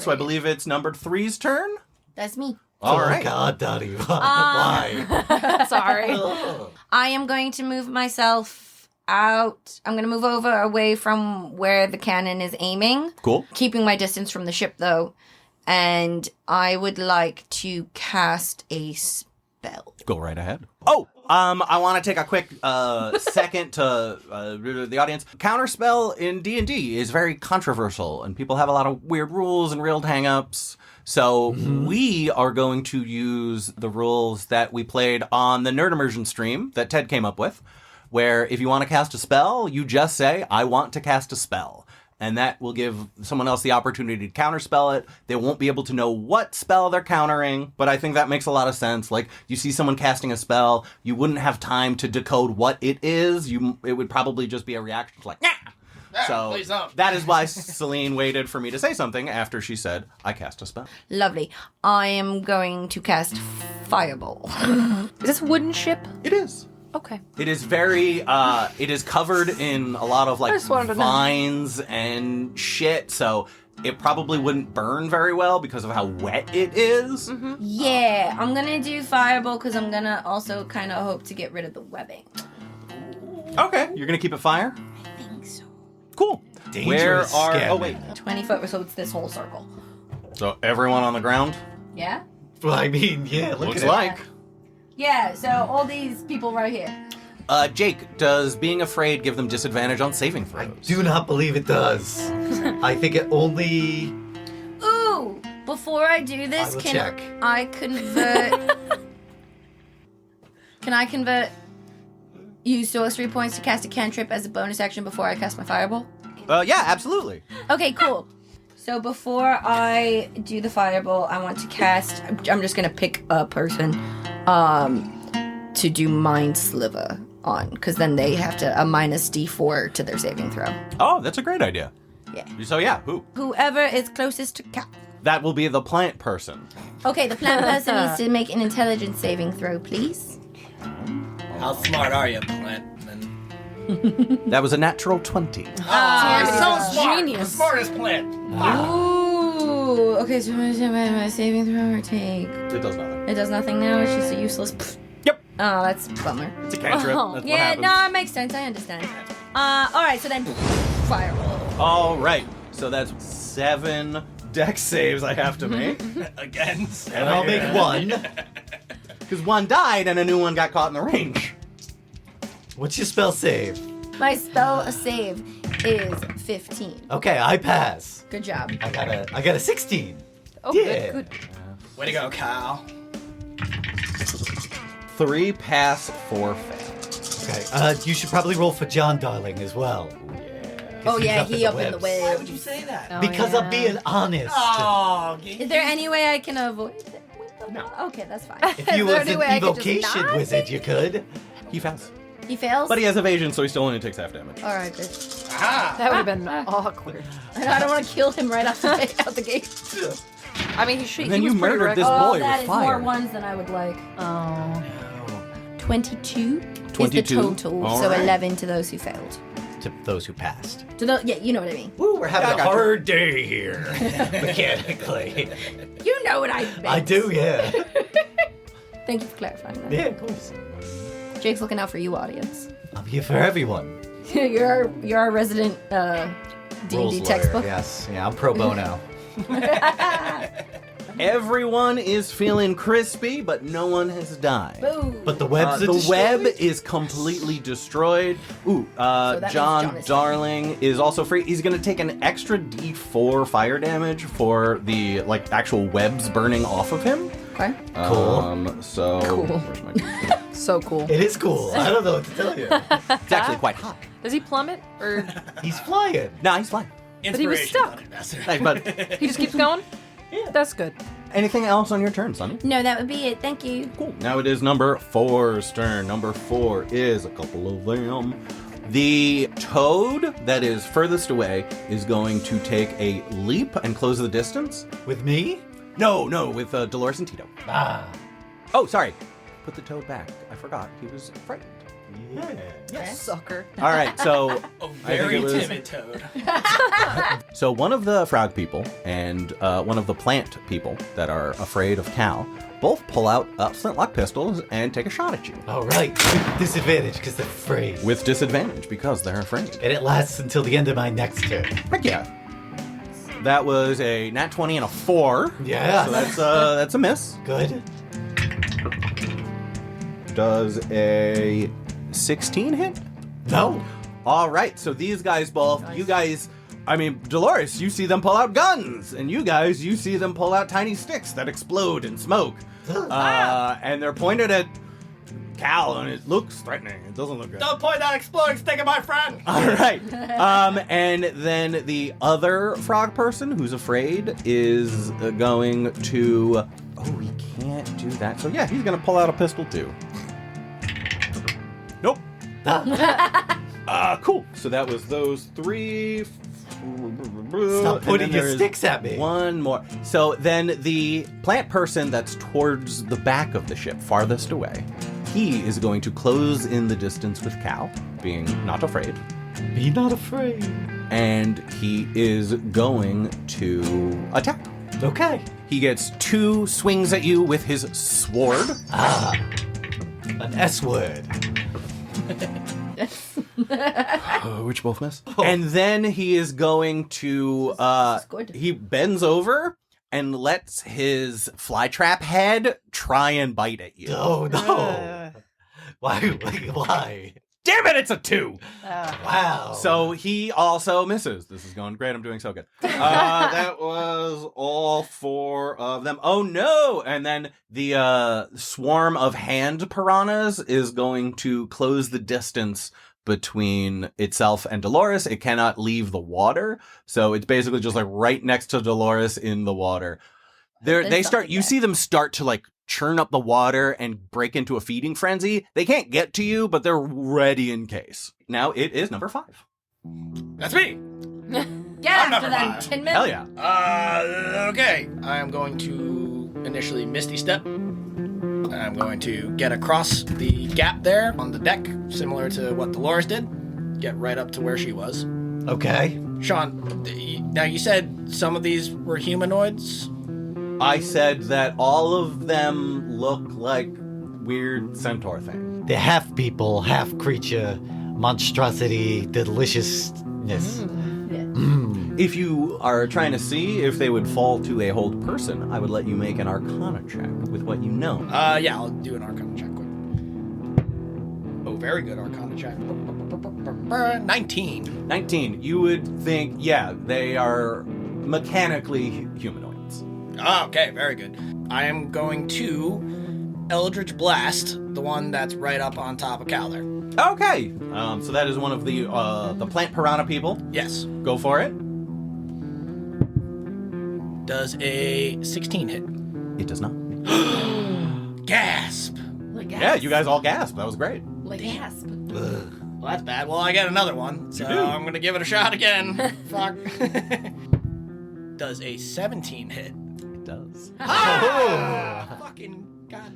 So I believe it's numbered 3's turn. That's me. All Oh right. God, Daddy. Why? Sorry. I am going to move myself out. I'm going to move away from where the cannon is aiming, Cool. keeping my distance from the ship though. And I would like to cast a spell. Go right ahead. Oh, I want to take a quick second to the audience. Counterspell in D&D is very controversial, and people have a lot of weird rules and real hang-ups. So we are going to use the rules that we played on the Nerd Immersion stream that Ted came up with, where if you want to cast a spell, you just say, I want to cast a spell. And that will give someone else the opportunity to counterspell it. They won't be able to know what spell they're countering, but I think that makes a lot of sense. Like, you see someone casting a spell, you wouldn't have time to decode what it is. It would probably just be a reaction to like, nah! So please don't. that is why Celine waited for me to say something after she said, I cast a spell. Lovely. I am going to cast Fireball. Is this a wooden ship? It is. Okay. It is very, it is covered in a lot of like just wanted to know. vines and shit, so it probably wouldn't burn very well because of how wet it is. Yeah, I'm going to do Fireball because I'm going to also kind of hope to get rid of the webbing. Okay, you're gonna keep it fire? I think so. Cool. Dangerous Where are? scam. Oh wait. 20 foot, so it's this whole circle. So everyone on the ground? Yeah? Well, I mean, yeah, look Looks at it. like. Yeah, so all these people right here. Jake, does being afraid give them disadvantage on saving throws? I do not believe it does. I think it only... Ooh! Before I do this, I will can check. I convert... Can I convert... Use sorcery points to cast a cantrip as a bonus action before I cast my fireball? Yeah, absolutely. Okay, cool. So before I do the fireball, I want to cast... I'm just going to pick a person to do Mind Sliver on, because then they have to a minus D4 to their saving throw. Oh, that's a great idea. Yeah. So yeah, who? Whoever is closest to Cal. That will be the plant person. Okay, the plant person needs to make an intelligence saving throw, please. How smart are you, Plant? That was a natural 20. Oh, Damn, so smart. genius. The smartest Plant. Ooh. Okay, so my saving throw or take. It does nothing. It does nothing now. It's just a useless. Yep. Oh, that's a bummer. It's a cantrip. Oh. That's what Yeah, happens. no, it makes sense. I understand. All right, so then fireball. All right. So that's 7 dex saves I have to make. Again. And I'll make one. Because one died and a new one got caught in the range. What's your spell save? My spell save is 15. Okay, I pass. Good job. I got a 16. Oh, Yeah. good. Way to go, Kyle. 3 pass, 4 fail. Okay, you should probably roll for John Darling as well. Oh he's yeah, up in he the up in the webs. Why web. would you say that? Oh, Because yeah. I'm being honest. Oh, Is there any way I can avoid it? No. Okay, that's fine. If you Is there was any an way I could just evocation not wizard, you could. He fails. He fails? But he has evasion, so he still only takes half damage. All right, good. Ah. That would have been awkward. I don't want to kill him right out the gate. I mean, he And then he was you pretty murdered this reckless. Oh, boy that with is fire. more ones than I would like. Oh. 22 22? is the total, All so right. 11 to those who failed. To those who passed. Yeah, you know what I mean. Woo, we're having Yeah, I a got you. hard day here. Mechanically. You know what I meant. I do, yeah. Thank you for clarifying that. Yeah, of course. Jake's looking out for you, audience. I'm here for everyone. you're our resident D&D Rules lawyer, textbook. yes. Yeah, I'm pro bono. Everyone is feeling crispy, but no one has died. Boom. But the webs are The destroyed? web is completely destroyed. Ooh, that means John John is Darling is also free. He's gonna take an extra D4 fire damage for the actual webs burning off of him. Okay. Cool. So Cool. where's my So cool. It is cool. I don't know what to tell you. It's actually quite hot. Does he plummet? Or He's flying. Nah, he's fine. But he was Inspiration, stuck. not investor. Hey, but he just keeps going? Yeah. That's good. anything else on your turn, Sonny? No, that would be it. Thank you. Cool. Now it is number 4's turn. Number 4 is a couple of them. The toad that is furthest away is going to take a leap and close the distance. With me? No, with Delores and Tito. Ah. Oh, sorry. Put the toad back. I forgot. He was frightened. Yeah. Sucker. All right, so A I think very it was- timid toad. so one of the frog people and one of the plant people that are afraid of Cal both pull out flintlock pistols and take a shot at you. All right. With disadvantage because they're afraid. With disadvantage because they're afraid. And it lasts until the end of my next turn. Heck yeah. That was a nat 20 and a 4. Yeah. So that's a miss. Good. Does a 16 hit? No. All right, so these guys both, you guys, I mean, Delores, you see them pull out guns, and you guys, you see them pull out tiny sticks that explode and smoke. And they're pointed at Cal, and it looks threatening. It doesn't look good. Don't point that exploding stick at my friend. All right. And then the other frog person who's afraid is going to... Oh, he can't do that. So yeah, he's going to pull out a pistol too. Nope. Cool. So that was those 3. Stop pointing your sticks at me. One more. So then the plant person that's towards the back of the ship, farthest away, he is going to close in the distance with Cal, being not afraid. Be not afraid. And he is going to attack. Okay. He gets 2 swings at you with his sword. Ah. An S word. Which both miss. And then he is going to Scored. he bends over and lets his flytrap head try and bite at you. Oh, no. Why? Damn it, it's a 2. Wow. So he also misses. This is going great. I'm doing so good. That was all 4 of them. Oh, no. And then the swarm of hand piranhas is going to close the distance between itself and Delores. It cannot leave the water. So it's basically just like right next to Delores in the water. You see them start to like churn up the water and break into a feeding frenzy. They can't get to you, but they're ready in case. Now it is number 5. That's me. Yeah, I'm after number that 5. 10 minutes. Hell yeah. Okay. I am going to initially Misty Step. I'm going to get across the gap there on the deck, similar to what Delores did. Get right up to where she was. Okay. Sean, now you said some of these were humanoids? I said that all of them look like weird centaur thing. They're half people, half creature, monstrosity, deliciousness. If you are trying to see if they would fall to a hold person, I would let you make an Arcana check with what you know. Yeah, I'll do an Arcana check quick. Oh, very good Arcana check. 19. 19. You would think, yeah, they are mechanically humanoids. Oh, okay, very good. I am going to Eldritch Blast, the one that's right up on top of Cal there. Okay. So that is one of the plant piranha people. Yes. Go for it. Does a 16 hit? It does not. Gasp! Yeah, you guys all gasped. That was great. Gasp. Ugh. Well, that's bad. Well, I get another one, so I'm going to give it a shot again. Fuck. Does a 17 hit? It does. Ah! Fucking God.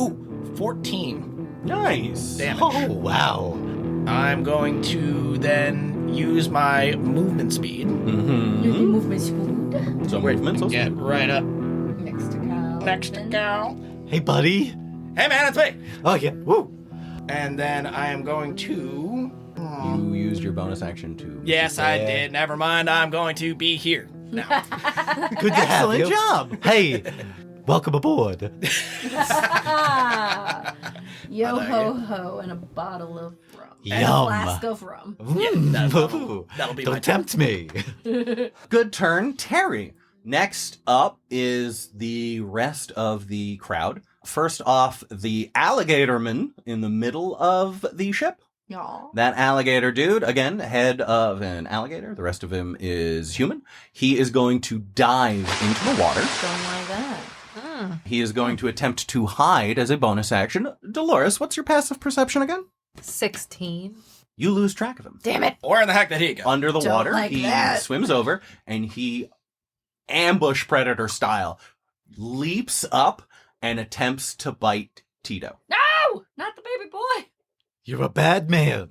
Ooh, 14. Nice. Damage. Oh, wow. I'm going to then use my movement speed. Mm-hmm. Movement speed. So movement. Get right up Next to Cal. next to Cal. Hey, buddy. Hey, man, it's me. Oh, yeah. Woo. And then I am going to... You used your bonus action to... Yes, I did. Never mind. I'm going to be here now. Good to have you. Excellent job. Hey, welcome aboard. Yo ho ho and a bottle of rum. And a Yum. flask of rum. That'll be Don't my tempt me. Good turn, Terry. Next up is the rest of the crowd. First off, the alligator man in the middle of the ship. Y'all. That alligator dude, again, head of an alligator. The rest of him is human. He is going to dive into the water. Don't like that. He is going to attempt to hide as a bonus action. Delores, what's your passive perception again? 16. You lose track of him. Damn it. Where in the heck did he go? Under the Don't water, like he that. swims over and he, ambush predator style, leaps up and attempts to bite Tito. No! Not the baby boy. You're a bad man.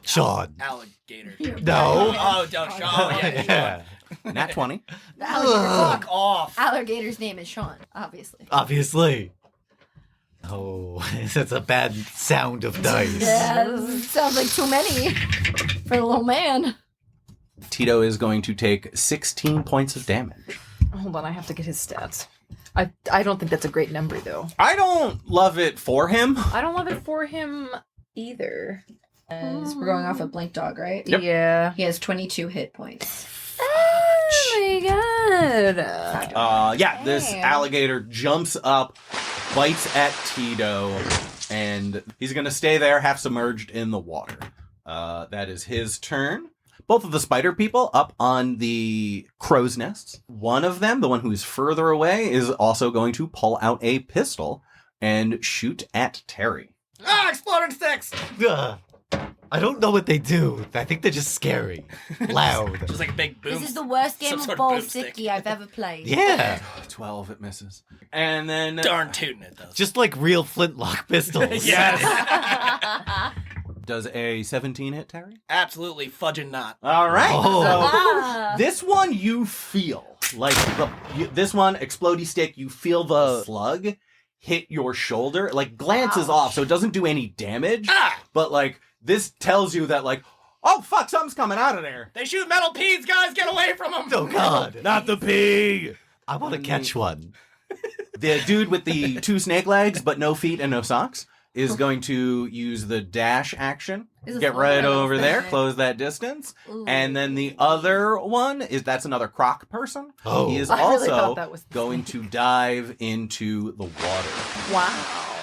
Sean. Alligator. No. Oh, Sean. Oh, yeah. Yeah. Nat 20. The alligator. Fuck off. Alligator's name is Sean, obviously. Obviously. Oh, that's a bad sound of dice. Yeah, sounds like too many for the little man. Tito is going to take 16 points of damage. Hold on, I have to get his stats. I don't think that's a great number, though. I don't love it for him. I don't love it for him either. We're going off of Blank Dog, right? Yep. Yeah. He has 22 hit points. Oh my god. Yeah, this Damn. alligator jumps up, bites at Tito, and he's going to stay there half submerged in the water. That is his turn. Both of the spider people up on the crow's nests. One of them, the one who's further away, is also going to pull out a pistol and shoot at Terry. Ah, exploding sticks. Ugh. I don't know what they do. I think they're just scary. Loud. Just like a big boom. This is the worst game Some of sort of ball boomstick. sicky I've ever played. Yeah. 12, it misses. And then... Darn tootin' it, though. Just like real flintlock pistols. Yes. Does a 17 hit Terry? Absolutely fudging not. All right. Oh. So this one you feel like this one explodey stick. You feel the slug hit your shoulder. Like glances off, so it doesn't do any damage. Ah! But like this tells you that like, Oh, fuck, something's coming out of there. They shoot metal peas, guys. Get away from them. Oh, God. Not the pea. I want to catch one. The dude with the 2 snake legs but no feet and no socks is going to use the dash action. Is this Get one right or over is there, that- close that distance. Ooh. And then the other one that's another croc person. Oh. He is I really also thought that was the going to dive into the water. Wow.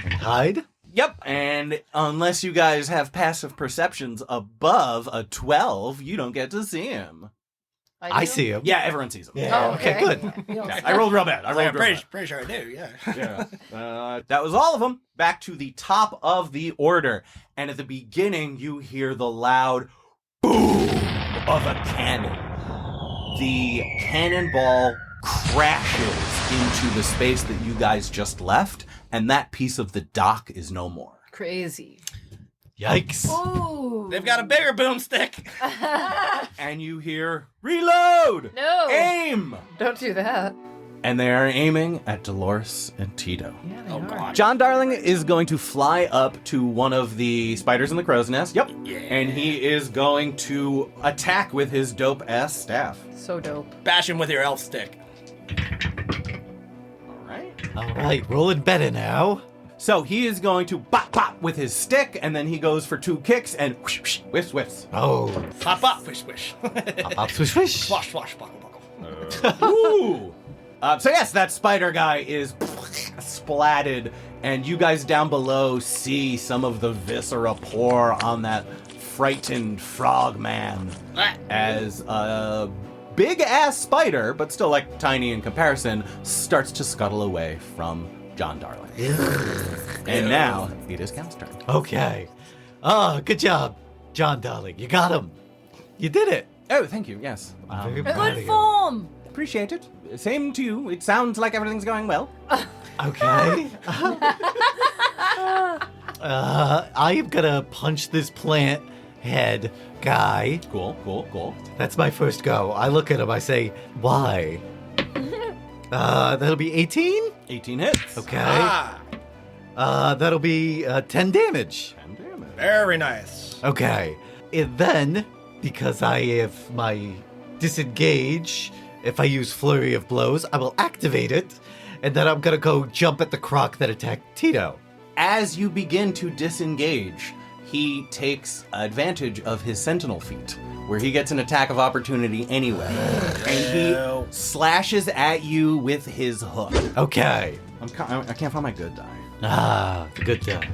And hide? Yep. And unless you guys have passive perceptions above a 12, you don't get to see him. I do? see him. Yeah, everyone sees him. Yeah. Oh, Okay, good. Yeah, I rolled real bad. I rolled real bad. Pretty sure I do, yeah. Yeah. That was all of them. Back to the top of the order. And at the beginning, you hear the loud boom of a cannon. The cannonball crashes into the space that you guys just left, and that piece of the dock is no more. Crazy. Yikes. Ooh. They've got a bigger boomstick. And you hear, reload! No. Aim! Don't do that. And they are aiming at Delores and Tito. Yeah, they Oh, are. God. John Darling is going to fly up to one of the spiders in the crow's nest. Yep. Yeah. And he is going to attack with his dope-ass staff. So dope. Bash him with your elf stick. All right. All right, rolling better now. So he is going to bop bop with his stick, and then he goes for 2 kicks and whoosh, whoosh, whiffs, whiffs. Oh. Pop, pop, swish, swish. Pop, swish, swish. Swash, swash, buckle, buckle. Ooh. So yes, that spider guy is splatted, and you guys down below see some of the viscera pour on that frightened frog man as a big ass spider, but still like tiny in comparison, starts to scuttle away from John Darling. And now it is Count's turn. Okay. Oh, good job, John Darling. You got him. You did it. Oh, thank you. Yes, Very proud of Good you. form. appreciate it. Same to you. It sounds like everything's going well. Okay. I am gonna punch this plant head guy. Cool. That's my first go. I look at him. I say, "Why?" That'll be 18. 18 hits. Okay. Ah, That'll be 10 damage. 10 damage. very nice. Okay. And then, because I have my disengage, if I use Flurry of Blows, I will activate it, and then I'm gonna go jump at the croc that attacked Tito. As you begin to disengage, he takes advantage of his sentinel feat, where he gets an attack of opportunity anyway. And he slashes at you with his hook. Okay. I can't find my good die. Ah, good die.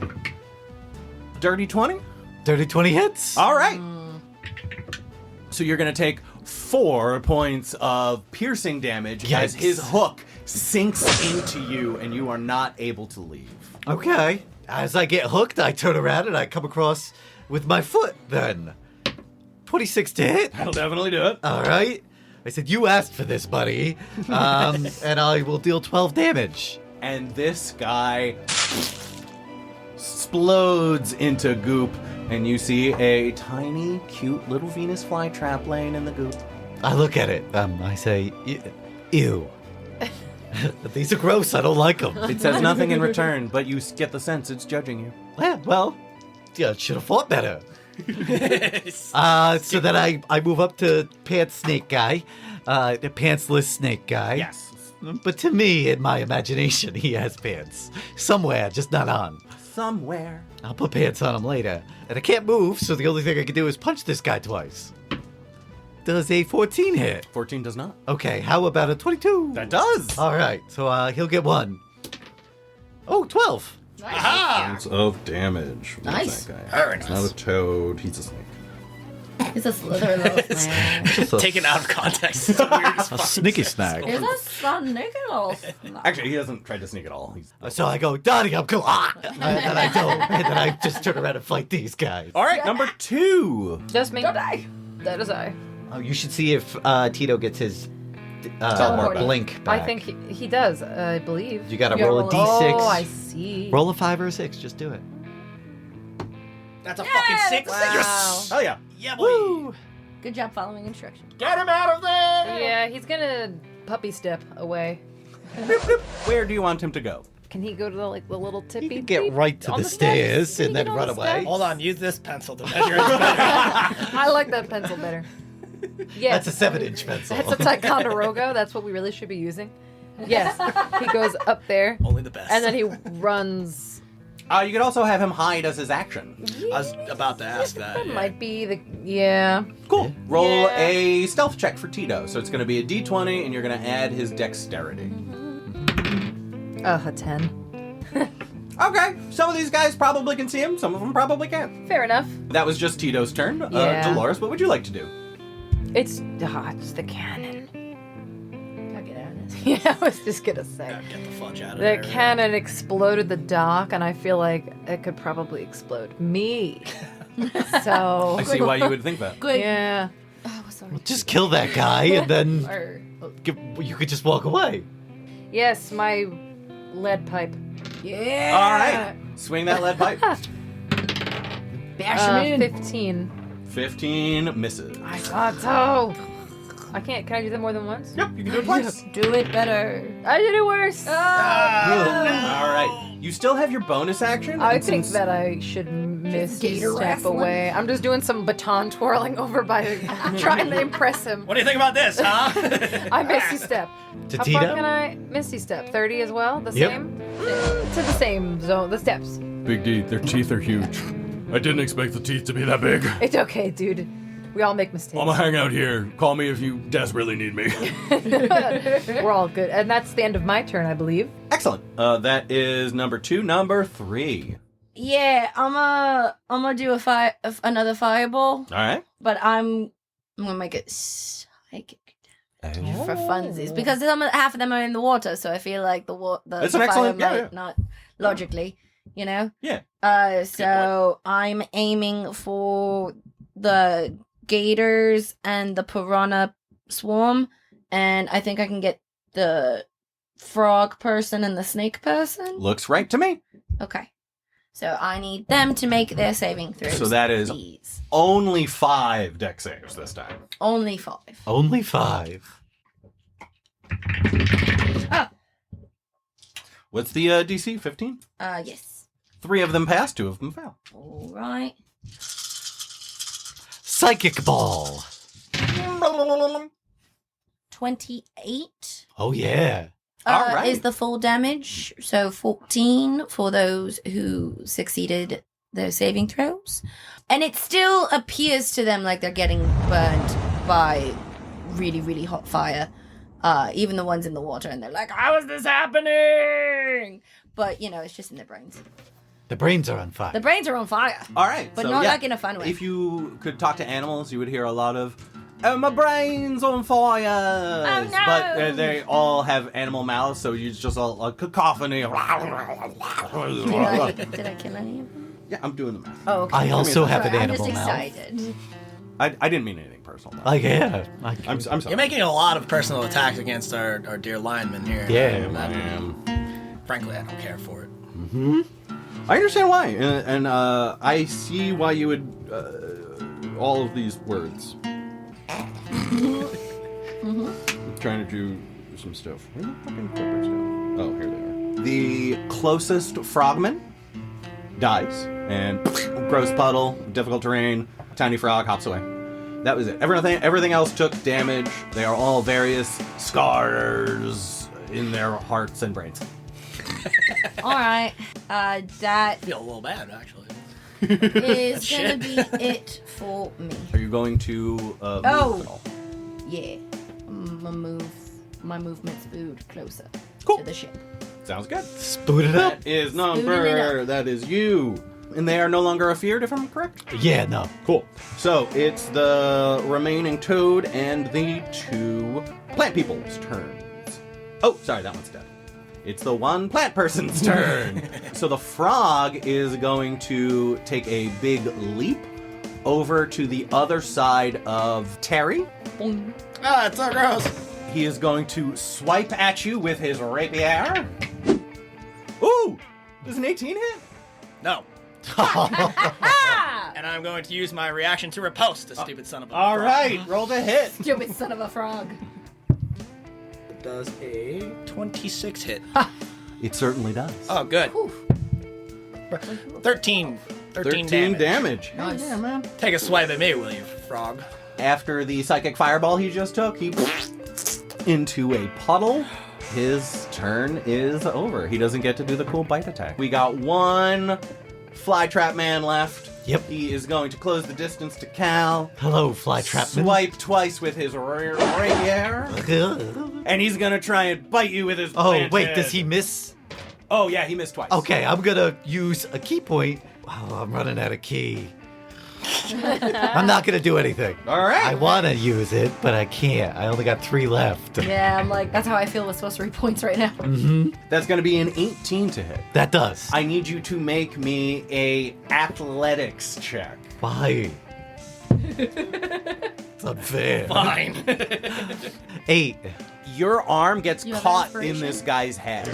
Dirty 20? Dirty 20 hits. All right. So you're going to take 4 points of piercing damage as Yikes. his hook sinks into you and you are not able to leave. Okay. As I get hooked, I turn around and I come across with my foot then. 26 to hit. That'll definitely do it. All right. I said, you asked for this, buddy. And I will deal 12 damage. And this guy explodes into goop, and you see a tiny, cute little Venus flytrap laying in the goop. I look at it. I say, ew. These are gross. I don't like them. It says nothing in return, but you get the sense it's judging you. Yeah, well, yeah, should have fought better. So then I move up to Pants Snake Guy, the pantsless snake guy. Yes. But to me, in my imagination, he has pants. Somewhere, just not on. Somewhere. I'll put pants on him later. And I can't move, so the only thing I can do is punch this guy twice. Does a 14 hit? 14 does not. Okay, how about a 22? That does. All right, so he'll get 1. Oh, 12. Aha! Points of damage. What's Nice. that guy? Very It's nice. not a toad. He's a snake. It's a slither little snake. Taken out of context. It's weird as A fuck. sneaky snack. It's a snake little snake. Actually, he doesn't try to sneak at all. He's... So I go, Donnie, I'm cool. Ah! And then I don't. And then I just turn around and fight these guys. All right, number 2. Just me. Don't die. That is I. Oh, you should see if Tito gets his Teleport back. blink back. I think he does, I believe. You gotta You roll a gotta roll- d6. Oh, I see. Roll a 5 or a 6. Just do it. That's a fucking 6. Wow. Yes. Oh, yeah. Yeah, boy. Good job following instructions. Get him out of there. Yeah, he's gonna puppy step away. Where do you want him to go? Can he go to the little tippy? He can get beep right to on the steps? stairs Can he and then get on run the away. steps? Hold on, use this pencil to measure it. I like that pencil better. Yes. That's a 7-inch pencil. That's a Ticonderoga. That's what we really should be using. Yes. He goes up there. Only the best. And then he runs. You could also have him hide as his action. I was about to ask that. That yeah. might be the. Yeah. Cool. Roll Yeah. a stealth check for Tito. So it's going to be a d20, and you're going to add his dexterity. A 10. Okay. Some of these guys probably can see him. Some of them probably can't. Fair enough. That was just Tito's turn. Yeah. Delores, what would you like to do? It's the cannon. I'll get out of this. Yeah, I was just gonna say. Gotta get the fudge out of The there. cannon exploded the dock, and I feel like it could probably explode me. So. I see why you would think that. Good. Yeah. Oh, sorry. Just kill that guy and then Or, you could just walk away. yes, my lead pipe. Yeah. All right. Swing that lead pipe. Bash him in. 15. 15 misses. I thought so. I can't. Can I do that more than once? Yep, you can do it twice. Do it better. I did it worse. All right. You still have your bonus action. I and think since- that I should gator step wrestling. away. I'm just doing some baton twirling over by trying to impress him. What do you think about this, huh? I misty step. To How Tito? far can I misty step? 30 as well? The Yep. same? To the same zone. The steps. Big D, their teeth are huge. I didn't expect the teeth to be that big. It's okay, dude. We all make mistakes. I'm gonna hang out here. Call me if you desperately need me. We're all good. And that's the end of my turn, I believe. Excellent. That is number 2. Number 3. Yeah, I'm gonna do another fireball, All right. but I'm gonna make it psychic for funsies because half of them are in the water, so I feel like the It's the an fire excellent- yeah, might yeah. not logically, you know. Yeah. So I'm aiming for the gators and the piranha swarm, and I think I can get the frog person and the snake person. Looks right to me. Okay. So I need them to make their saving throws. So that is please. only 5 dex saves this time. Only 5. Only 5. What's the DC? 15? Yes. 3 of them pass, 2 of them fail. All right. Psychic ball. 28. Oh yeah. All right. Is the full damage. So 14 for those who succeeded their saving throws. And it still appears to them like they're getting burned by really, really hot fire. Even the ones in the water. And they're like, how is this happening? But, it's just in their brains. The brains are on fire. The brains are on fire. All right. But so, not yeah, like in a fun way. If you could talk to animals, you would hear a lot of, "Oh, my brain's on fire." Oh, no. But they all have animal mouths, so you just a cacophony. Did I kill any of them? Yeah, I'm doing the math. Oh, okay. I also have Sorry, an I'm animal just mouth. excited. I didn't mean anything personal. though. Yeah. I'm sorry. You're making a lot of personal attacks against our dear lineman here. Yeah. Frankly, I don't care for it. I understand why, and I see why you would all of these words. I'm trying to do some stuff. Where the fucking clippers go? Oh, here they are. The closest frogman dies, and gross puddle, difficult terrain, tiny frog hops away. That was it. Everything else took damage. They are all various scars in their hearts and brains. All right. That I feel a little bad, actually. is Shit. gonna be it for me. Are you going to move at all? Yeah. My movement's moved closer Cool. to the ship. Sounds good. Spoot it up. That is Spooning it number. up. That is you. And they are no longer afeared, if I'm correct? Yeah, no. Cool. So it's the remaining toad and the 2 plant people's turns. Oh, sorry, that one's dead. It's the 1 plant person's turn. So the frog is going to take a big leap over to the other side of Terry. Ah, it's so gross. He is going to swipe at you with his rapier. Ooh! Does an 18 hit? No. And I'm going to use my reaction to riposte, the stupid son of a All frog. right, roll the hit. Stupid son of a frog. Does a 26 hit. It certainly does. Oh, good. 13 damage. Nice. Yeah, man. Take a swipe at me, will you, frog? After the psychic fireball he just took, he into a puddle. His turn is over. He doesn't get to do the cool bite attack. We got one flytrap man left. Yep. He is going to close the distance to Cal. Hello, Flytrapman. Swipe twice with his rapier. And he's going to try and bite you with his Oh, plant wait, head. does he miss? Oh, yeah, he missed twice. Okay, I'm gonna use a key point. Oh, I'm running out of key. I'm not gonna do anything. All right. I want to use it, but I can't. I only got 3 left. Yeah, I'm like, that's how I feel with sorcery points right now. That's going to be an 18 to hit. That does. I need you to make me a athletics check. Why? It's unfair. Fine. 8. Your arm gets You have caught in inspiration? this guy's head.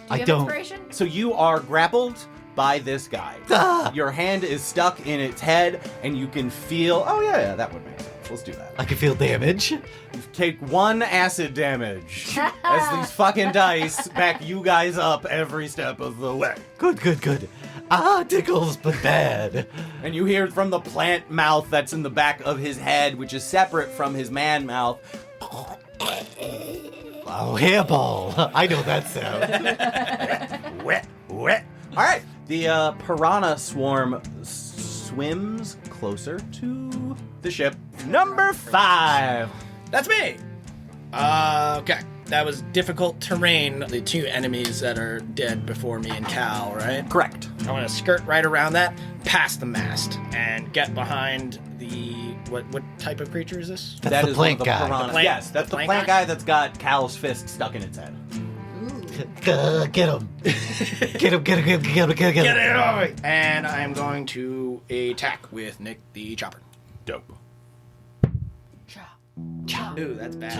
I Do you have don't. inspiration? So you are grappled by this guy. Ah! Your hand is stuck in its head, and you can feel... Oh, yeah, that would make sense. Let's do that. I can feel damage. You take 1 acid damage as these fucking dice back you guys up every step of the way. Good, good, good. Ah, tickles, but bad. And you hear from the plant mouth that's in the back of his head, which is separate from his man mouth. Oh, hairball. I know that sound. Wet, wet. All right. The piranha swarm swims closer to the ship. Number 5. That's me. Okay. That was difficult terrain. The 2 enemies that are dead before me and Cal, right? Correct. I want to skirt right around that, past the mast, and get behind the... What type of creature is this? That's That the is one plank of guy. piranhas. The plank- Yes, that's the the plank plant guy? guy that's got Cal's fist stuck in its head. Get him. Get him, get him, get him, get him. Get it over! And I'm going to attack with Nick the Chopper. Dope. Ooh, that's bad.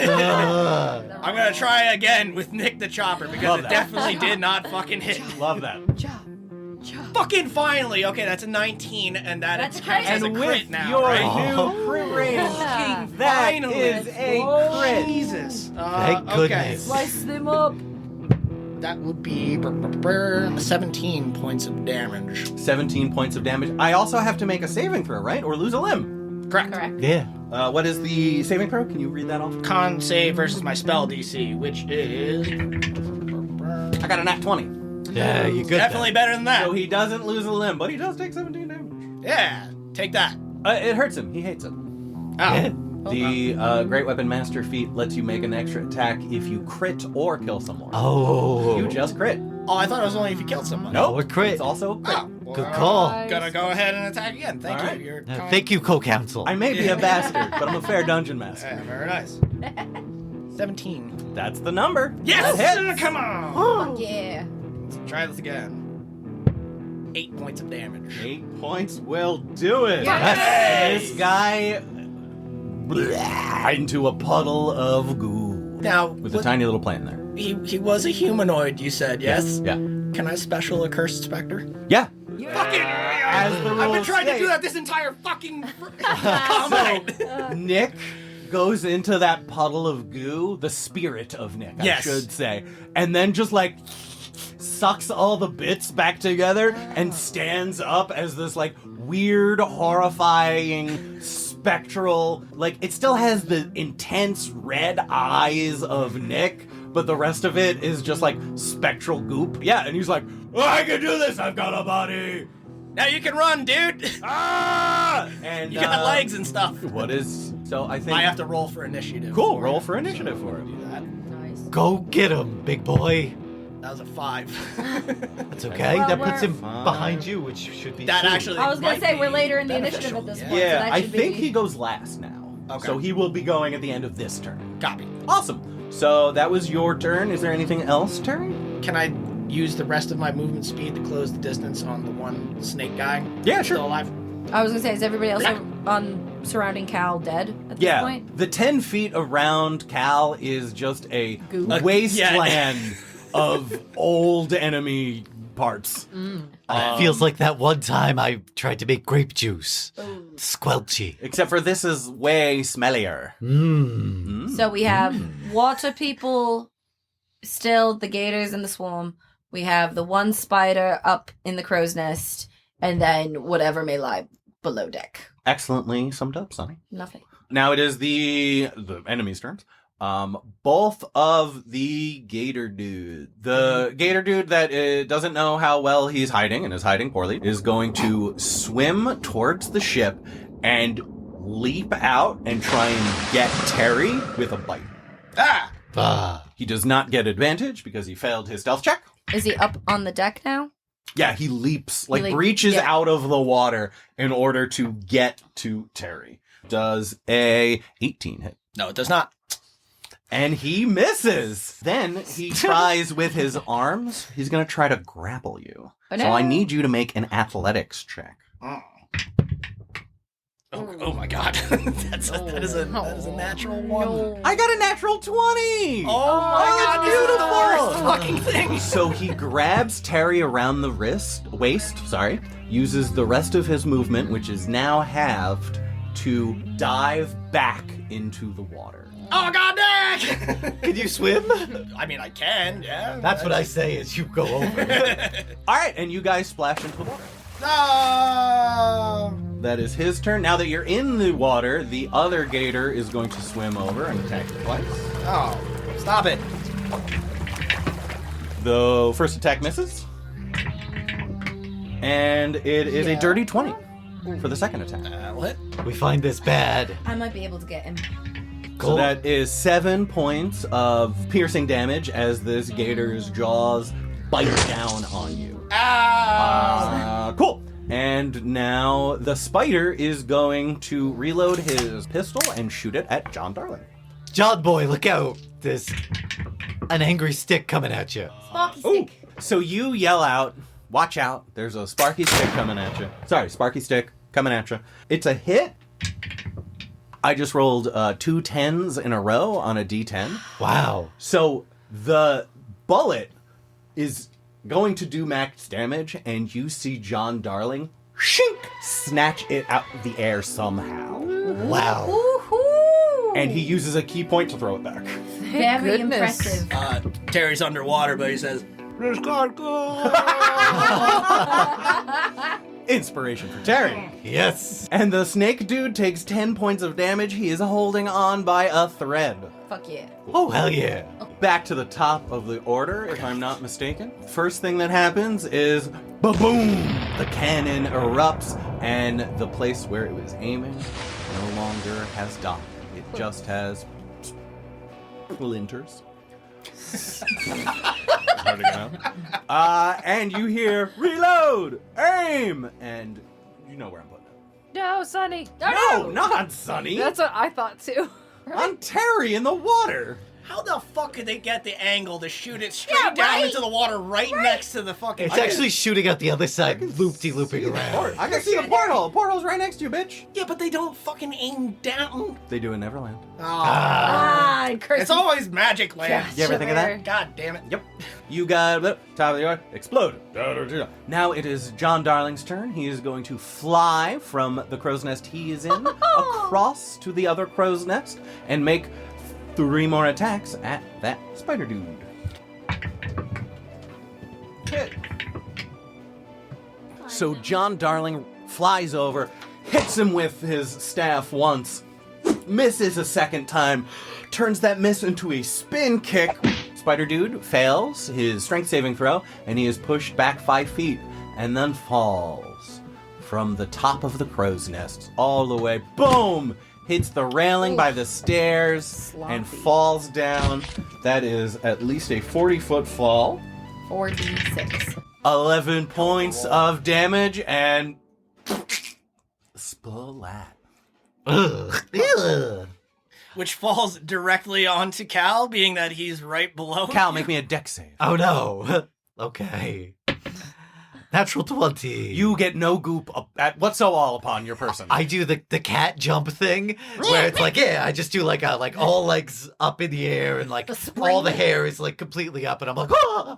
Uh, I'm gonna try again with Nick the Chopper because Love it that. definitely did not fucking hit. Love that. Fucking finally! Okay, that's a 19, and That's a counts crit. as a And crit with now, your right? new crit range, Yeah. that Finally. is a crit. Jesus. Thank Okay. goodness. Slice them up. That would be 17 points of damage. 17 points of damage. I also have to make a saving throw, right? Or lose a limb. Correct. yeah. What is the saving throw? Can you read that off? Con save versus my spell DC, which is I got a nat 20. Yeah, you good. definitely better than that. So he doesn't lose a limb, but he does take 17 damage. Yeah, take that. It hurts him. He hates it. Oh. Yeah. The Great Weapon Master feat lets you make an extra attack if you crit or kill someone. Oh. You just crit. Oh, I thought it was only if you killed someone. Nope. Or crit. It's also crit. Oh, well, Good call. Gonna go ahead and attack again. Thank All you. right. You're Thank you, co-counsel. I may be a bastard, but I'm a fair dungeon master. Yeah, very nice. 17. That's the number. Yes! That hits. Come on! Yeah. Let's try this again. 8 points of damage. 8 points will do it. Yes. This guy into a puddle of goo Now, with a tiny little plant in there. he was a humanoid, you said, yes? Yeah. Can I special a cursed specter? Yeah. Fucking! As the I've been rules trying to state. do that this entire fucking combat. Nick goes into that puddle of goo, the spirit of Nick, Yes. I should say, and then just like sucks all the bits back together and stands up as this like weird, horrifying, spectral, like it still has the intense red eyes of Nick, but the rest of it is just like spectral goop. Yeah, and he's like, oh, I can do this, I've got a body. Now you can run, dude. Ah! And You got legs and stuff. What is so I think I have to roll for initiative. Cool, roll for initiative for Do him. that. Nice. Go get him, big boy. That was a 5. It's okay. Well, that puts we're- him behind you, which should be That two. actually. I was gonna might say be we're later in the initiative beneficial. at this Yeah. point. So Yeah, that I should think be... he goes last now. Okay. So he will be going at the end of this turn. Copy. Awesome. So that was your turn. Is there anything else, Terry? Can I use the rest of my movement speed to close the distance on the one snake guy? Yeah, sure. Still alive? I was gonna say, is everybody else on surrounding Cal dead at this Yeah. point? The 10 feet around Cal is just a Goop. wasteland of old enemy parts. It feels like that one time I tried to make grape juice. Squelchy. Except for this is way smellier. Mmm. So we have water people still the gators in the swarm. We have the one spider up in the crow's nest, and then whatever may lie below deck. Excellently summed up, Sonny. Nothing. Now it is the enemy's turns. Both of the gator dude, the gator dude that doesn't know how well he's hiding and is hiding poorly, is going to swim towards the ship and leap out and try and get Terry with a bite. He does not get advantage because he failed his stealth check. Is he up on the deck now? Yeah, he leaps, breaches out of the water in order to get to Terry. Does a 18 hit? No, it does not. And he misses. Then he tries with his arms. He's going to try to grapple you. Oh, no. So I need you to make an athletics check. Oh my god. That is a natural one. I got a natural 20! Oh my god, this is the worst fucking thing. So he grabs Terry around the waist, uses the rest of his movement, which is now halved, to dive back into the water. Oh god, Nick! Can you swim? I mean, I can, yeah. That's what I say is you go over. All right, and you guys splash into the water. No! That is his turn. Now that you're in the water, the other gator is going to swim over and attack you twice. Oh, stop it. The first attack misses. And it is a dirty 20 for the second attack. What? We find this bad. I might be able to get him. So that is 7 points of piercing damage as this gator's jaws bite down on you. Cool. And now the spider is going to reload his pistol and shoot it at John Darling. John boy, look out. There's an angry stick coming at you. Sparky Ooh. stick. So you yell out, watch out, there's a sparky stick coming at you. Sorry, sparky stick coming at you. It's a hit. I just rolled 2 10s in a row on a D10. Wow. So the bullet is going to do max damage, and you see John Darling snatch it out of the air somehow. Wow. Woohoo! And he uses a key point to throw it back. Very goodness. impressive. Terry's underwater, but he says, Inspiration for Terry. Yes. And the snake dude takes 10 points of damage. He is holding on by a thread. Fuck yeah. Oh, hell yeah. Back to the top of the order, if I'm not mistaken. First thing that happens is ba-boom! The cannon erupts, and the place where it was aiming no longer has died. It just has splinters. Hard to get out. And you hear, reload, aim, and you know where I'm putting it. No, Sonny. No, not on Sonny. That's what I thought too. On Terry in the water. how the fuck could they get the angle to shoot it straight Yeah, down right? into the water right next to the fucking... It's actually shooting out the other side, loop-de-looping around. I can see the porthole. Porthole's right next to you, bitch. Yeah, but they don't fucking aim down. They do in Neverland. Oh. Ah, curse. It's always Magic Land. You ever think of that? God damn it. Yep. You got top of the yard. Explode. Now it is John Darling's turn. He is going to fly from the crow's nest he is in across to the other crow's nest and make 3 more attacks at that spider dude. Hit. So John Darling flies over, hits him with his staff once, misses a second time, turns that miss into a spin kick. Spider dude fails his strength saving throw, and he is pushed back 5 feet, and then falls from the top of the crow's nest all the way. Boom! Hits the railing by the stairs and falls down. That is at least a 40-foot fall. 4d6. 11 points of damage and splat. Ugh. Ugh. Which falls directly onto Cal, being that he's right below. Cal, make me a dex save. Oh no. Okay. Natural 20. You get no goop whatsoever upon your person. I do the cat jump thing where it's like, yeah, I just do like all legs up in the air and like The spring. all the hair is like completely up and I'm like, oh!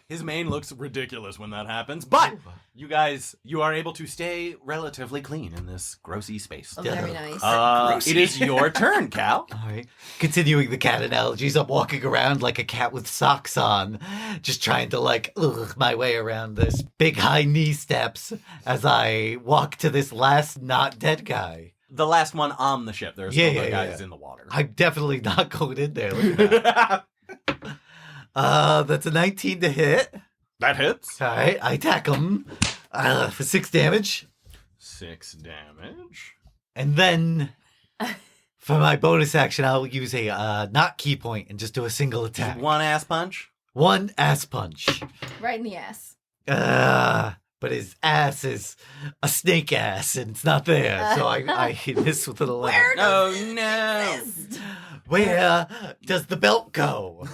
His mane looks ridiculous when that happens, but you guys, you are able to stay relatively clean in this grossy space. Oh, very nice. It is your turn, Cal. All right. Continuing the cat analogies, I'm walking around like a cat with socks on, just trying to my way around this big high knee steps as I walk to this last not dead guy. The last one on the ship. There's other guys in the water. I'm definitely not going in there. Look at that. That's a 19 to hit. That hits. All right, I attack him for 6 damage. 6 damage. And then for my bonus action, I'll use a not key point and just do a single attack. One ass punch. One ass punch. Right in the ass. But his ass is a snake ass, and it's not there. So I hit this with an 11. Oh, no. Where does the belt go?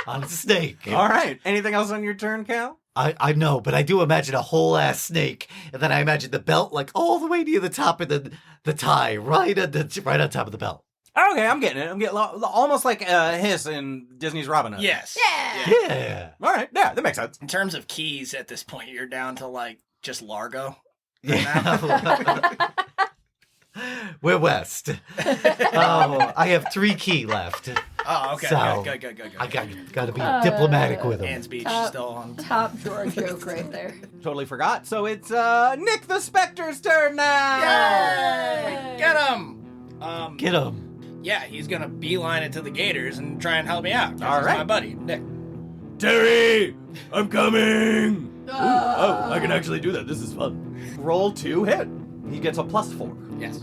On the snake. All right. Anything else on your turn, Cal? I know, but I do imagine a whole ass snake, and then I imagine the belt all the way near the top of the tie, right on top of the belt. Okay, I'm getting it. I'm getting almost like Hiss in Disney's Robin Hood. Yes. Yeah. All right. Yeah, that makes sense. In terms of keys, at this point, you're down to just Largo. Yeah. We're west. I have 3 key left. Oh, okay. So, Good. I got to be diplomatic with him. Anne's Beach still on. Top drawer joke right there. Totally forgot. So it's Nick the Spectre's turn now. Yay! Get him! Get him. Yeah, he's gonna beeline it to the Gators and try and help me out. All He's right. my buddy, Nick. Terry, I'm coming. Oh, I can actually do that. This is fun. Roll 2 hit. He gets a +4. Yes.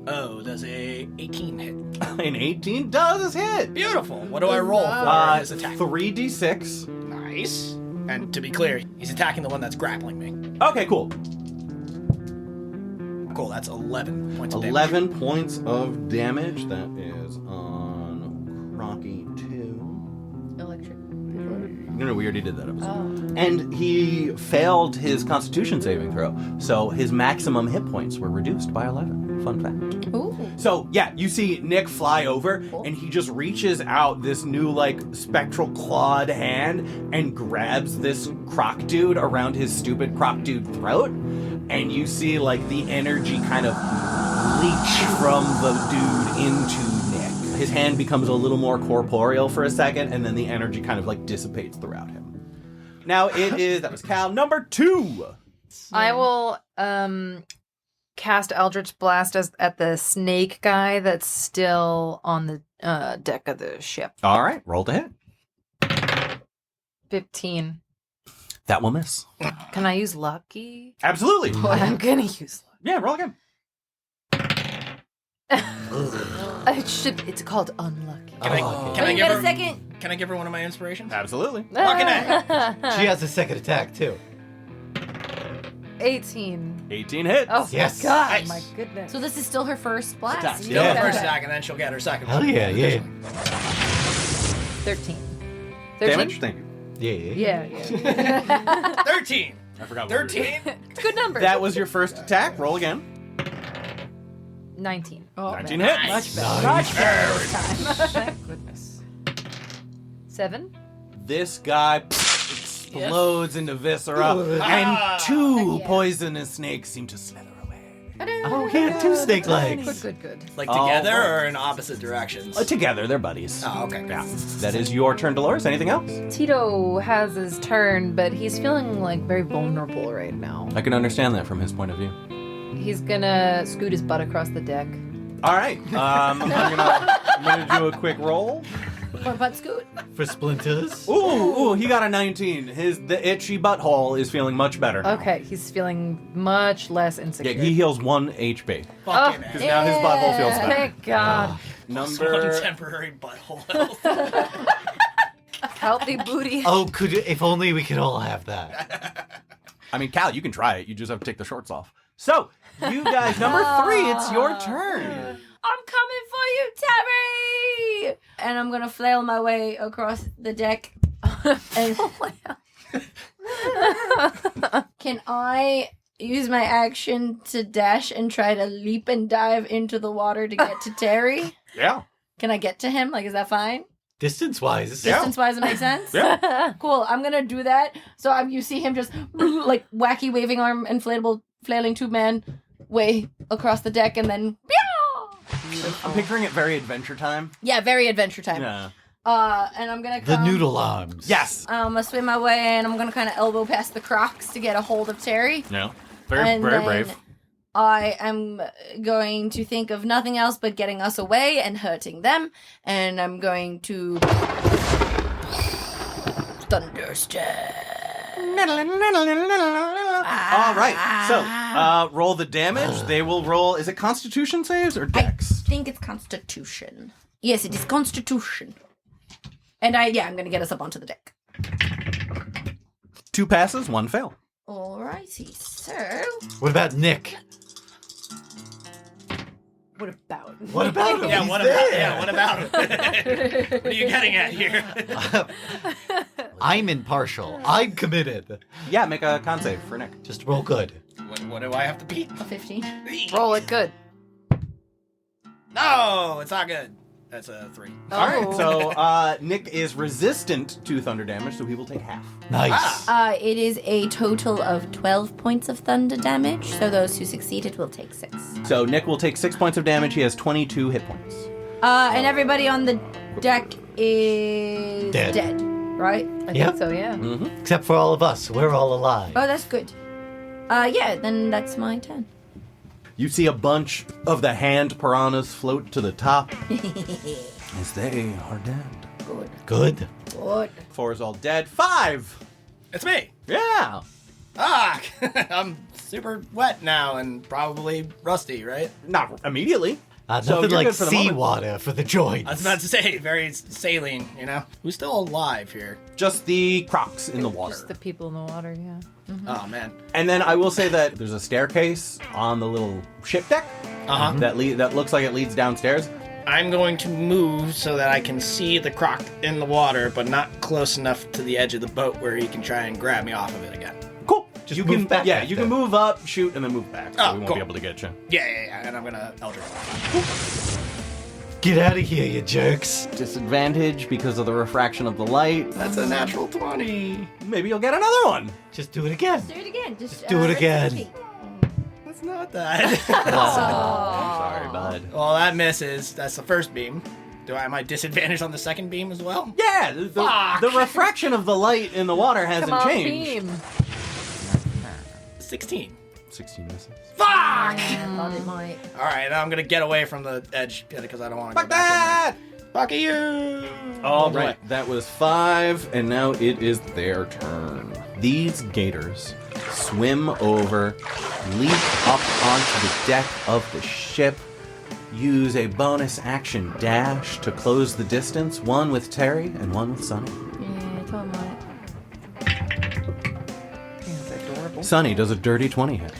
Oh, does a 18 hit? An 18 does hit. Beautiful. What do I roll for his attack? 3d6. Nice. And to be clear, he's attacking the one that's grappling me. Okay, cool. Cool, that's 11 points of damage. 11 points of damage. That is on Rocky 2. Electric. No, we already did that episode. And he failed his Constitution saving throw, so his maximum hit points were reduced by 11. Fun fact. Ooh. So, yeah, you see Nick fly over, and he just reaches out this new, spectral clawed hand and grabs this croc dude around his stupid croc dude throat, and you see, the energy kind of leach from the dude into Nick. His hand becomes a little more corporeal for a second, and then the energy kind of, dissipates throughout him. Now that was Cal. Number 2! I will cast Eldritch Blast at the snake guy that's still on the deck of the ship. All right, roll to hit. 15. That will miss. Can I use lucky? Absolutely. Well, I'm gonna use lucky. Yeah, roll again. It's called unlucky. Can I You give got her a second? Can I give her one of my inspirations? Absolutely. Fucking A. She has a second attack, too. 18. 18 hits. Oh Yes. my god, Nice. my goodness. So this is still her first blast. Attack. Still Yeah. the first attack, and then she'll get her second. Hell one. yeah. 13. 13? Damage? Thank you. Yeah. Yeah. 13. I forgot. 13. Good number. That was your first attack. Roll again. 19. Oh, 19 man. hits. Much better. Much better this time. Thank goodness. 7? This guy explodes into viscera, and 2 poisonous snakes seem to slither away. Oh, yeah, 2 snake legs. Good. Like Oh, together right. or in opposite directions? Together, they're buddies. Oh, okay. Yeah. That is your turn, Delores. Anything else? Tito has his turn, but he's feeling very vulnerable right now. I can understand that from his point of view. He's gonna scoot his butt across the deck. All right. I'm gonna do a quick roll. For butt scoot. For splinters. Ooh, he got a 19. The itchy butthole is feeling much better. Okay, he's feeling much less Yeah, insecure. he heals 1 HP. Fucking Because A. now his butthole feels better. Thank God. Number. One temporary butthole health. Healthy booty. Oh, if only we could all have that. I mean, Cal, you can try it. You just have to take the shorts off. So, you guys, number 3, it's your turn. I'm coming for you, Terry! And I'm gonna flail my way across the deck. And can I use my action to dash and try to leap and dive into the water to get to Terry? Yeah. Can I get to him? Is that fine? Distance-wise, it's Distance-wise, it makes sense? Yeah. Cool. I'm gonna do that. So you see him just like wacky waving arm, inflatable flailing tube man way across the deck, and then I'm picturing it very Adventure Time. yeah, very Adventure Time. Yeah. And I'm gonna the come, noodle arms. Yes. I'm gonna swim my way, and I'm gonna kind of elbow past the Crocs to get a hold of Terry. No. Very And very then brave. I am going to think of nothing else but getting us away and hurting them, and I'm going to thunderstep. All right. So, roll the damage. They will roll. Is it Constitution saves or Dex? I think it's Constitution. Yes, it is Constitution. And I'm going to get us up onto the deck. 2 passes, 1 fail. Alrighty, so... What about Nick? What about? What about him? Yeah, He's what there. about him? What are you getting at here? I'm impartial. I'm committed. Yeah, make a con save for Nick. Just roll good. What do I have to beat? A 15. Roll it good. No, it's not good. That's a 3. All right. So, Nick is resistant to thunder damage, so he will take half. Nice. It is a total of 12 points of thunder damage, so those who succeeded will take 6. So, Nick will take 6 points of damage. He has 22 hit points. And everybody on the deck is Dead. right? I Yep. think so, yeah. Mm-hmm. Except for all of us. We're all alive. Oh, that's good. Yeah, then that's my turn. You see a bunch of the hand piranhas float to the top as they are dead. Good. Good. Good. 4 is all dead. 5! It's me. Yeah! I'm super wet now and probably rusty, right? Not immediately. So Nothing you're like good for the moment. seawater for the joints. I was about to say, very saline, you know? Who's still alive here? Just the crocs in the water. Just the people in the water, yeah. Oh, man. And then I will say that there's a staircase on the little ship deck Uh-huh. that looks like it leads downstairs. I'm going to move so that I can see the croc in the water, but not close enough to the edge of the boat where he can try and grab me off of it again. Cool. Just you move can back Yeah, back you then. can move up, shoot, and then move back. So Oh, we won't cool. be able to get you. Yeah, and I'm gonna Eldritch. Get out of here, you jerks. Disadvantage because of the refraction of the light. That's a natural 20. Maybe you'll get another one. Just do it again. Do it again. Just do it rinse again. the cheek. That's not that. Sorry, bud. Well, that misses. That's the first beam. Am I disadvantaged on the second beam as well? Yeah, the refraction of the light in the water hasn't Come on, changed. beam. 16. 16 misses. Fuck! Thought it might. All right, now I'm gonna get away from the edge because I don't want to Fuck go back that! in there. Fuck you! All right, that was 5, and now it is their turn. These gators swim over, leap up onto the deck of the ship, use a bonus action dash to close the distance, one with Terry and one with Sonny. Yeah, tell him what. Sonny does a dirty 20 hit.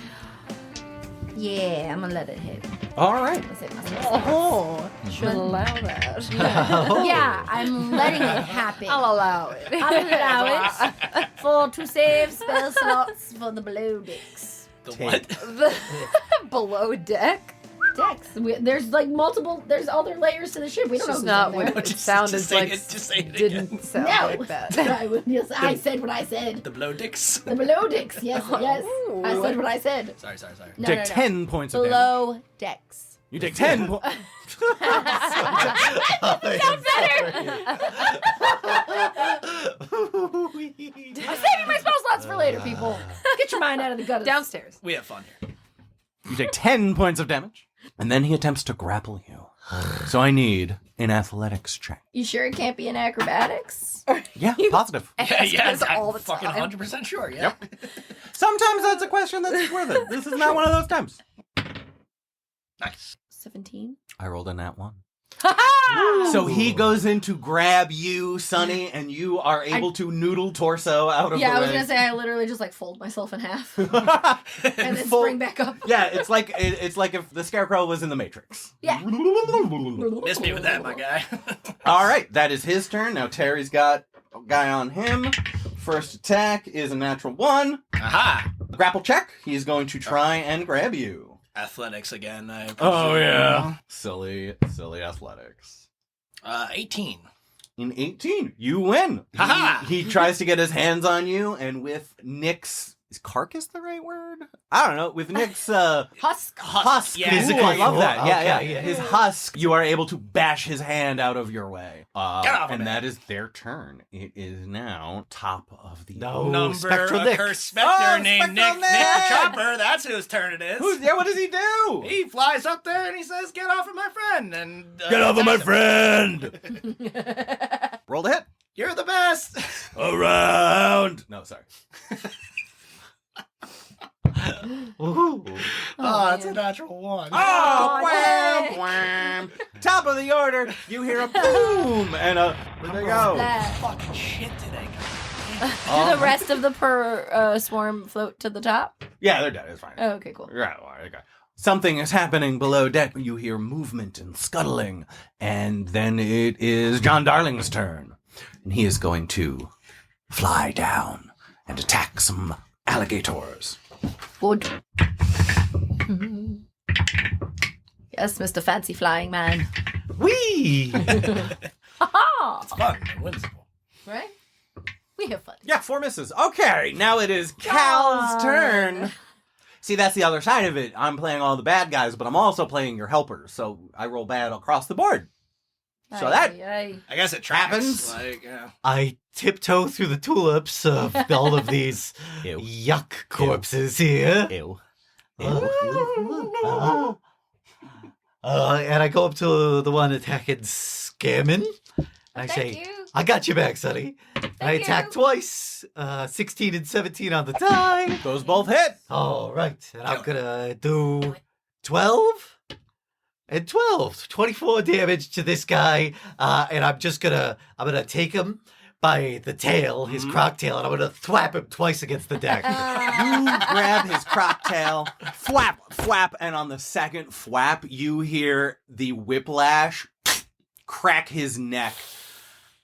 Yeah, I'm gonna let it hit. All right. Let's hit myself. Oh, should allow that. Yeah, I'm letting it happen. I'll allow it. I'll allow it for to save spell slots for the below decks. The what? The below deck? Decks. There's like multiple. There's other layers to the ship. We don't know It's who's not in there. what it Just sounded say like. it, just say it didn't again. sound No. like that. Yes, I said what I said. The blow dicks? The below decks. Yes, yes. Ooh. I said what I said. Sorry. No, Take no, no. 10 points of damage. Below decks. You take 10 points. I'm saving my spell slots for later, people. Get your mind out of the gutter. Downstairs. We have fun here. You take 10 points of damage. And then he attempts to grapple you. So I need an athletics check. You sure it can't be in acrobatics? Yeah, positive. Yes, all the fucking time. 100% sure, yeah. Sometimes that's a question that's worth it. This is not one of those times. Nice. 17. I rolled a nat 1. So he goes in to grab you, Sonny, and you are able to noodle torso out of Yeah, the I was way. gonna say I literally just like fold myself in half and then Full- spring back up. Yeah, it's like if the Scarecrow was in the Matrix. Yeah. Miss me with that, my guy. All right, that is his turn. Now Terry's got a guy on him. First attack is a natural 1. Aha! Grapple check. He's going to try and grab you. Athletics again, I presume. Oh, yeah. Silly athletics. 18. an 18. You win. Ha-ha! He tries to get his hands on you, and with Nick's... Is carcass the right word? I don't know. With Nick's Husk. husk. Yeah. Physically, I love that. Okay, Yeah. His husk, you are able to bash his hand out of your way. Get off of and it. that is their turn. It is now top of the... No, Number Spectral a Nick. cursed specter Oh, named Spectral Nick Nick! Chopper. That's whose turn it is. What does he do? He flies up there and he says, "Get off of my friend!" And Get off of my attacks him. friend! Roll to hit. You're the best. Around! No, sorry. Woohoo. Oh, it's a natural one. Oh, wham, Nick. wham. Top of the order, you hear a boom and a... Where'd they go? Fucking shit today. Do the rest of the swarm float to the top? Yeah, they're dead. It's fine. Oh, okay, cool. Right, okay. Something is happening below deck. You hear movement and scuttling. And then it is John Darling's turn. And he is going to fly down and attack some alligators. Good. Yes, Mr. Fancy Flying Man. Whee! Ha It's fun and whimsical. Right? We have fun. Yeah, 4 misses. Okay, now it is Cal's turn. See, that's the other side of it. I'm playing all the bad guys, but I'm also playing your helpers. So I roll bad across the board. So that... Aye. I guess it tracks. Happens. Like, yeah. I tiptoe through the tulips of all of these Ew. yuck corpses here. Ew. And I go up to the one attacking Scammon. I say, you. I got you back, Sonny. I you. attack twice. 16 and 17 on the die. Those both hit. All right. And I'm going to do 12 and 12. 24 damage to this guy. And I'm going to take him by the tail, his croc tail, and I'm going to thwap him twice against the deck. You grab his crop tail, flap, and on the second flap, you hear the whiplash crack his neck.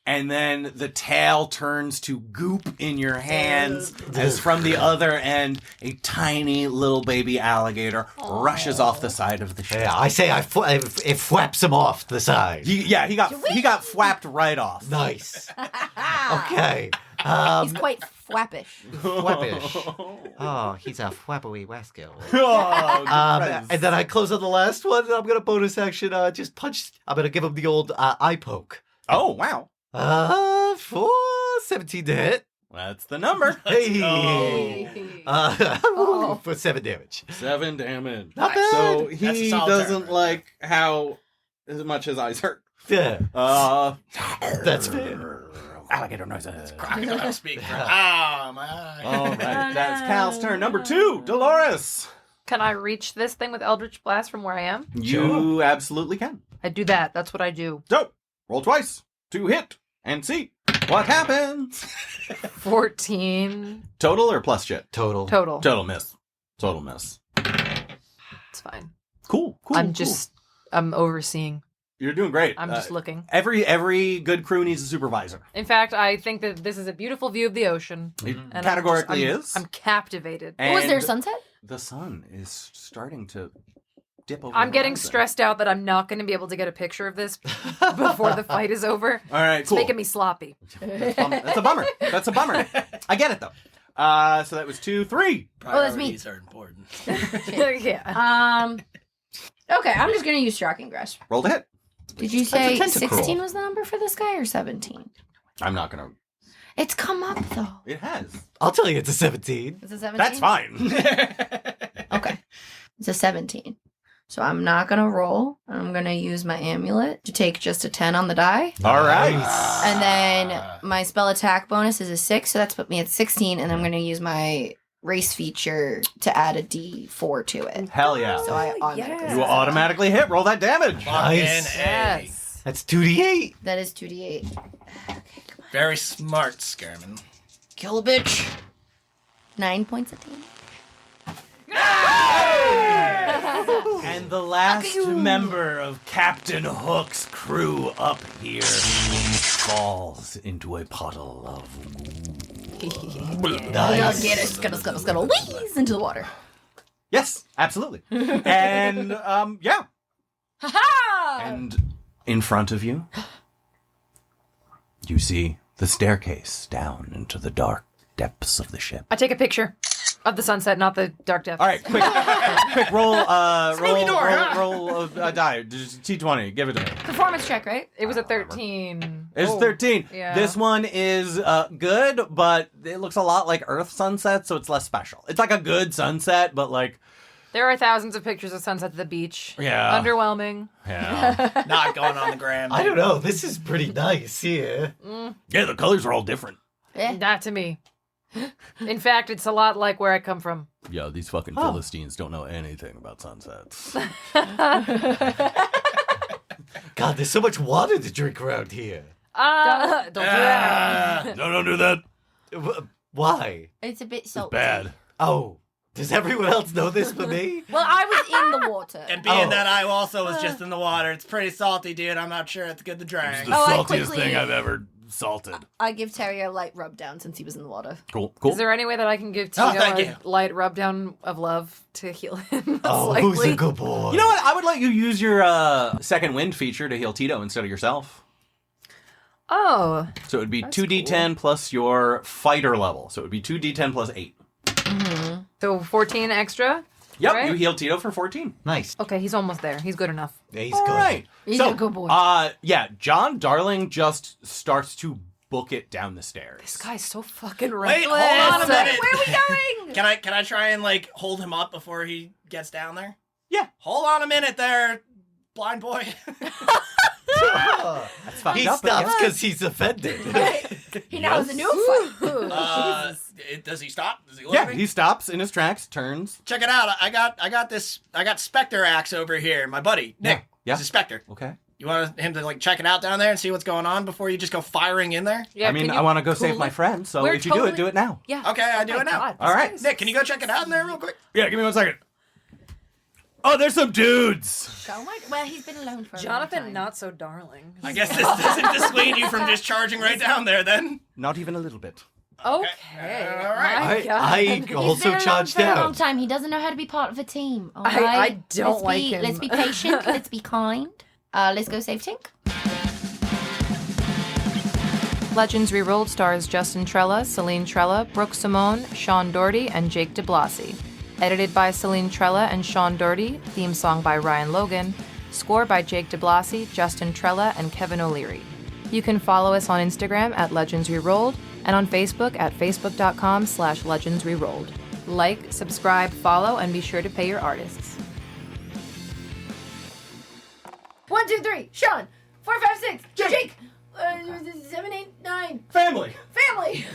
And then the tail turns to goop in your hands as from the other end, a tiny little baby alligator rushes off the side of the ship. Yeah, I say it flaps him off the side. He got flapped right off. Nice. Okay. He's quite flappish. Flappish. Oh, he's a flappery rascal. And then I close on the last one, and I'm going to bonus action just punch. I'm going to give him the old eye poke. Oh, wow. For 17 to hit. That's the number. Hey. For 7 damage. 7 damage. Not bad. So That's a he solid doesn't turn. like how as much his eyes hurt. Yeah, that's That's fair. Alligator noises. Crocodile speak. My eye. All right, that's Cal's turn. Number 2, Delores. Can I reach this thing with Eldritch Blast from where I am? You absolutely can. I do that. That's what I do. So, roll twice to hit and see what happens. 14 Total or plus shit? Total. total. Total miss. Total miss. It's fine. Cool. I'm overseeing. You're doing great. I'm just looking. Every good crew needs a supervisor. In fact, I think that this is a beautiful view of the ocean. It And categorically I'm is. I'm captivated. Was there And sunset? The sun is starting to dip over. I'm the getting horizon. stressed out that I'm not going to be able to get a picture of this before the fight is over. All right, It's cool. making me sloppy. That's a bummer. That's a bummer. I get it though. So that was 2, 3. Oh, that's me. Priorities are important. Yeah. Okay, I'm just gonna use shocking grasp. Roll to hit. Did you That's a say tentacruel. 16 was the number for this guy or 17? I'm not gonna. It's come up though. It has. I'll tell you it's a 17. It's a 17. That's fine. Okay. It's a 17. So I'm not gonna roll. I'm gonna use my amulet to take just a 10 on the die. All right. Nice. And then my spell attack bonus is a 6, so that's put me at 16, and I'm gonna use my race feature to add a D4 to it. Hell yeah. So I automatically. You will automatically hit. Roll that damage. Nice. Fucking A. Yes. That's 2d8. That is 2d8. Okay, come on. Very smart, Scarman. Kill a bitch. 9 points of damage. And the last member of Captain Hook's crew up here falls into a puddle of Nice. Get it. Scuttle, wheeze into the water. Yes, absolutely. And yeah. Ha-ha! And in front of you you see the staircase down into the dark depths of the ship. I take a picture of the sunset, not the dark depths. All right, quick roll, roll a die. Just T20, give it to me. Performance check, right? It was a 13. It's 13. Yeah. This one is good, but it looks a lot like Earth sunset, so it's less special. It's like a good sunset, but like... There are thousands of pictures of sunsets at the beach. Yeah. Underwhelming. Yeah. Not going on the gram. I don't know. This is pretty nice here. Yeah, the colors are all different. Not to me. In fact, it's a lot like where I come from. Yo, these fucking Philistines don't know anything about sunsets. God, there's so much water to drink around here. Don't do that. No, don't do that. Why? It's a bit It's salty. bad. Oh, does everyone else know this but me? Well, I was in the water. And being Oh. that I also was just in the water, it's pretty salty, dude. I'm not sure it's good to It's drink. the Oh, I saltiest quickly- thing I've ever salted. I give Terry a light rub down since he was in the water. Cool. Is there any way that I can give Oh, Tito thank a you. light rub down of love to heal him? Oh, slightly? who's a good boy? You know what? I would let you use your second wind feature to heal Tito instead of yourself. Oh, So it would be That's 2d10 plus your fighter level. So it would be 2d10 plus 8. so 14 extra? Yep, Right? you heal Tito for 14. Nice. Okay, he's almost there. He's good enough. Yeah, he's All good. right. He's so, a good boy. Yeah, John Darling just starts to book it down the stairs. This guy's so fucking Wait, reckless. hold on a minute. Where are we going? Can I try and like hold him up before he gets down there? Yeah. Hold on a minute there, blind boy. That's fucked He up. but stops yeah. because he's offended. He now has a new fight. Does he stop? Does he look Yeah, at me? he stops in his tracks, turns. Check it out. I got Spectre Axe over here, my buddy Nick. Yeah. He's a Spectre. Okay. You want him to like check it out down there and see what's going on before you just go firing in there? Yeah, I mean, can I you want to go cool save my it? friend, so We're if you do totally- it now. Yeah. Okay, I do Oh it my now. God, All this right. guy's- Nick, can you go check it out in there real quick? Yeah, give me 1 second. Oh, there's some dudes. Oh my, well, he's been alone for a long Jonathan, time. not so darling. I guess this doesn't dissuade you from just charging right down there then. Not even a little bit. Okay. All right. My God. I He's also been alone charged for a long down. time. He doesn't know how to be part of a team. All I right? don't Let's like be, him. Let's be patient. Let's be kind. Let's go save Tink. Legends Rerolled stars Justyn Trella, Celine Trella, Brooke Simone, Sean Dougherty, and Jake DiBlasi. Edited by Celine Trella and Sean Dougherty. Theme song by Ryan Logan. Score by Jake DiBlasi, Justyn Trella, and Kevin O'Leary. You can follow us on Instagram at Legends Rerolled and on Facebook at facebook.com/Legends Rerolled. Like, subscribe, follow, and be sure to pay your artists. 1, 2, 3. Sean. 4, 5, 6. Jake. 7, 8, 9. Family. Family.